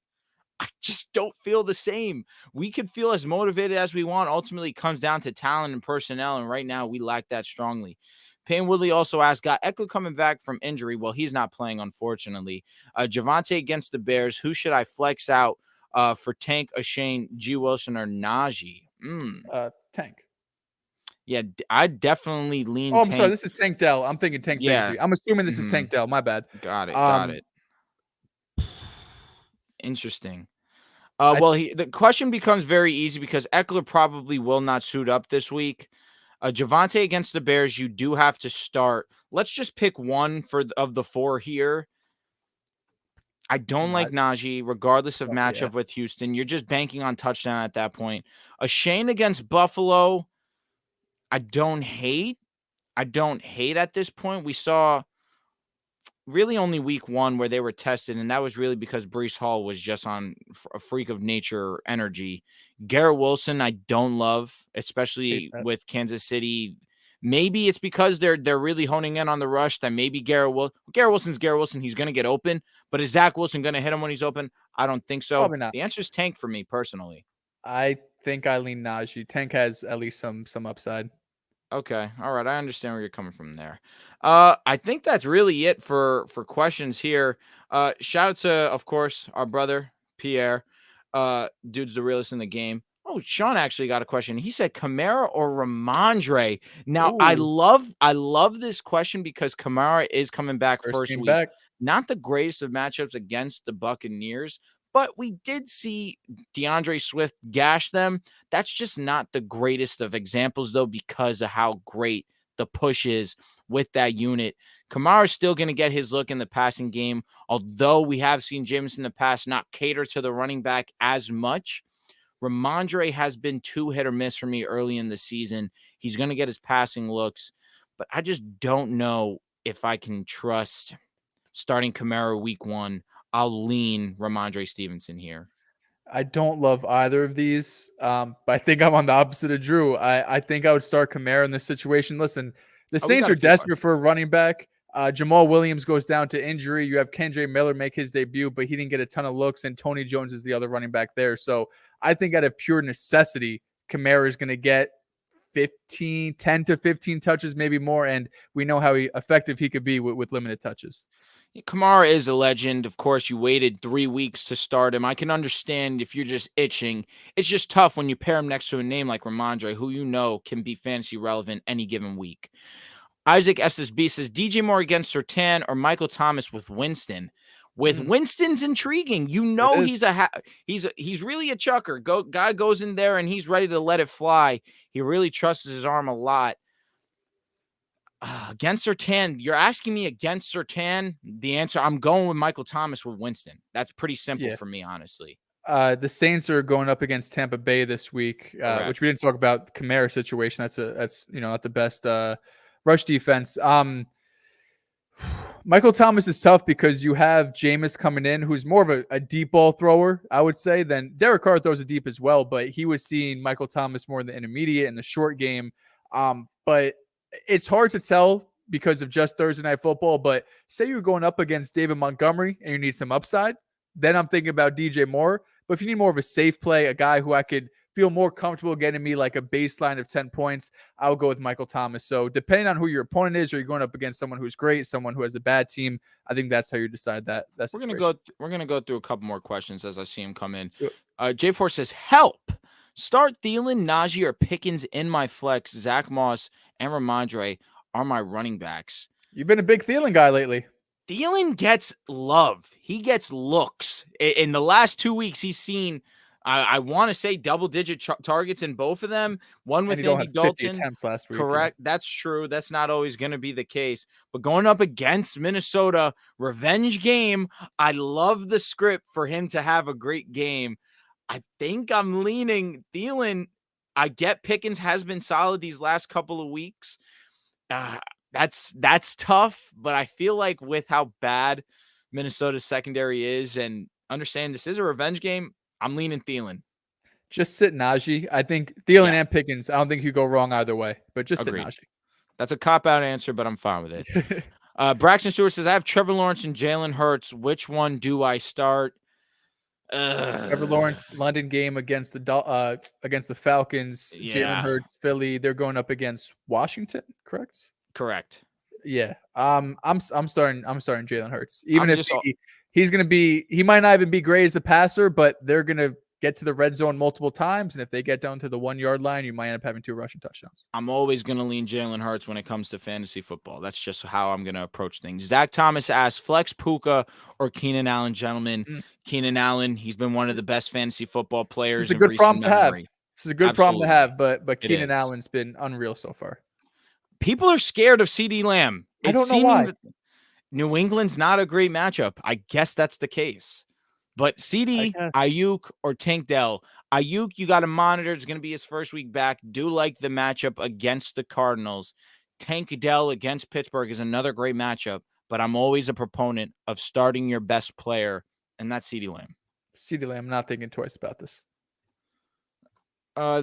I just don't feel the same. We could feel as motivated as we want. Ultimately, it comes down to talent and personnel, and right now we lack that strongly. Payne Woodley also asked, got Eckler coming back from injury? Well, he's not playing, unfortunately. Javonte against the Bears. Who should I flex out for Tank, Ashane, G. Wilson, or Najee? Tank. Yeah, I definitely lean. I'm sorry. This is Tank Dell. I'm thinking Tank yeah. Bigsby. I'm assuming this is Tank Dell. My bad. Got it. Interesting. The question becomes very easy, because Eckler probably will not suit up this week. Javonte against the Bears, you do have to start. Let's just pick one of the four here. I don't like Najee, regardless of matchup with Houston. You're just banking on touchdown at that point. Shane against Buffalo, I don't hate at this point. We saw really only week one where they were tested, and that was really because Breece Hall was just on a freak of nature energy. Garrett Wilson, I don't love, especially with Kansas City. Maybe it's because they're really honing in on the rush that maybe Garrett Wilson's Garrett Wilson. He's going to get open, but is Zach Wilson going to hit him when he's open? I don't think so. Probably not. The answer is Tank for me personally. I think I lean Najee. Tank has at least some upside. Okay. All right. I understand where you're coming from there. I think that's really it for questions here. Shout out to, of course, our brother, Pierre. Dude's the realest in the game. Oh, Sean actually got a question. He said Kamara or Ramondre. Now, ooh. I love this question, because Kamara is coming back first week. Back. Not the greatest of matchups against the Buccaneers, but we did see DeAndre Swift gash them. That's just not the greatest of examples, though, because of how great the push is with that unit. Kamara is still going to get his look in the passing game, although we have seen James in the past not cater to the running back as much. Ramondre has been too hit or miss for me early in the season. He's going to get his passing looks, but I just don't know if I can trust starting Kamara week one. I'll lean Ramondre Stevenson here. I don't love either of these, but I think I'm on the opposite of Drew. I think I would start Kamara in this situation. Listen, the Saints are desperate for a running back. Jamal Williams goes down to injury. You have Kendre Miller make his debut, but he didn't get a ton of looks, and Tony Jones is the other running back there. So I think out of pure necessity, Kamara is going to get 10 to 15 touches, maybe more, and we know how effective he could be with limited touches. Kamara is a legend. Of course, you waited 3 weeks to start him. I can understand if you're just itching. It's just tough when you pair him next to a name like Ramondre, who you know can be fantasy relevant any given week. Isaac SSB says, DJ Moore against Surtain or Michael Thomas with Winston. With Winston's intriguing. You know he's really a chucker. Guy goes in there and he's ready to let it fly. He really trusts his arm a lot. Against Surtain, you're asking me against Surtain. The answer, I'm going with Michael Thomas with Winston. That's pretty simple for me, honestly. The Saints are going up against Tampa Bay this week, which we didn't talk about the Kamara situation. That's not the best rush defense. Michael Thomas is tough because you have Jameis coming in, who's more of a deep ball thrower, I would say, than Derek Carr throws it deep as well. But he was seeing Michael Thomas more in the intermediate and the short game. But it's hard to tell because of just Thursday Night Football. But say you're going up against David Montgomery and you need some upside, then I'm thinking about DJ Moore. But if you need more of a safe play, a guy who I could feel more comfortable getting me like a baseline of 10 points, I would go with Michael Thomas. So depending on who your opponent is, or you're going up against someone who's great, someone who has a bad team, I think that's how you decide that. We're gonna go through a couple more questions as I see them come in. J4 says, help. Start Thielen, Najee, or Pickens in my flex. Zach Moss and Ramondre are my running backs. You've been a big Thielen guy lately. Thielen gets love. He gets looks. In the last 2 weeks, he's seen, I want to say, double-digit targets in both of them. One with Andy Dalton. 50 attempts last week. Correct. Yeah. That's true. That's not always going to be the case. But going up against Minnesota, revenge game, I love the script for him to have a great game. I think I'm leaning Thielen. I get Pickens has been solid these last couple of weeks. That's tough, but I feel like with how bad Minnesota's secondary is, and understand this is a revenge game, I'm leaning Thielen. Just sit Najee. I think Thielen and Pickens, I don't think you go wrong either way, but just sit Najee. That's a cop-out answer, but I'm fine with it. Braxton Stewart says, I have Trevor Lawrence and Jalen Hurts. Which one do I start? Trevor Lawrence, London game against the Falcons. Yeah. Jalen Hurts, Philly. They're going up against Washington, correct? Correct. Yeah. I'm starting Jalen Hurts. Even if he's going to be, he might not even be great as a passer, but they're going to get to the red zone multiple times. And if they get down to the 1 yard line, you might end up having 2 rushing touchdowns. I'm always going to lean Jalen Hurts when it comes to fantasy football. That's just how I'm going to approach things. Zach Thomas asked, flex Puka or Keenan Allen, gentlemen. Keenan Allen, he's been one of the best fantasy football players. This is a good problem to have. This is a good problem to have, but Keenan Allen's been unreal so far. People are scared of CeeDee Lamb. I don't know why. New England's not a great matchup. I guess that's the case. But CD, Ayuk, or Tank Dell. Ayuk, you got to monitor. It's going to be his first week back. Do like the matchup against the Cardinals. Tank Dell against Pittsburgh is another great matchup, but I'm always a proponent of starting your best player, and that's CeeDee Lamb. CeeDee Lamb, I'm not thinking twice about this.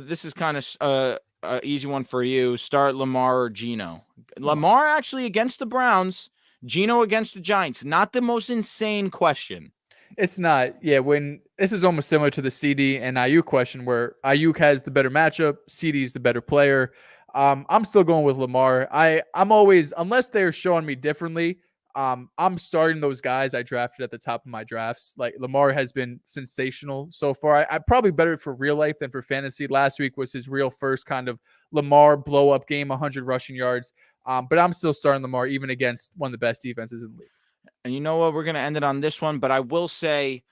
This is kind of an easy one for you. Start Lamar or Geno. Lamar actually against the Browns. Geno against the Giants. Not the most insane question. It's not. Yeah, when this is almost similar to the CD and Ayuk question where Ayuk has the better matchup, CD is the better player. I'm still going with Lamar. I'm always, unless they're showing me differently, I'm starting those guys I drafted at the top of my drafts. Like Lamar has been sensational so far. I probably better for real life than for fantasy. Last week was his real first kind of Lamar blow up game, 100 rushing yards. But I'm still starting Lamar even against one of the best defenses in the league. And you know what? We're going to end it on this one, but I will say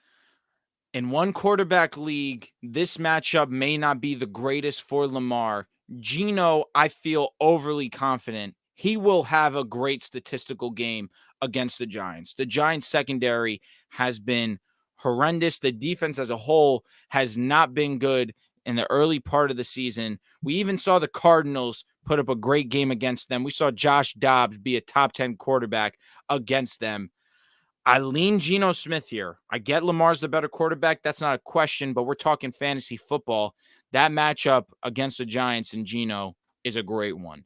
in one quarterback league, this matchup may not be the greatest for Lamar. Geno, I feel overly confident. He will have a great statistical game against the Giants. The Giants secondary has been horrendous. The defense as a whole has not been good in the early part of the season. We even saw the Cardinals put up a great game against them. We saw Josh Doubs be a top 10 quarterback against them. I lean Geno Smith here. I get Lamar's the better quarterback. That's not a question, but we're talking fantasy football. That matchup against the Giants and Geno is a great one.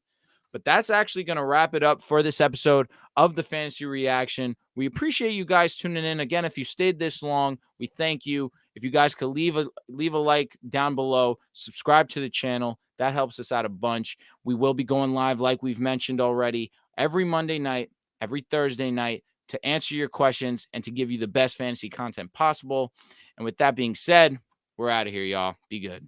But that's actually going to wrap it up for this episode of the Fantasy Reaction. We appreciate you guys tuning in. Again, if you stayed this long, we thank you. If you guys could leave a like down below, subscribe to the channel. That helps us out a bunch. We will be going live, like we've mentioned already, every Monday night, every Thursday night, to answer your questions and to give you the best fantasy content possible. And with that being said, we're out of here, y'all. Be good.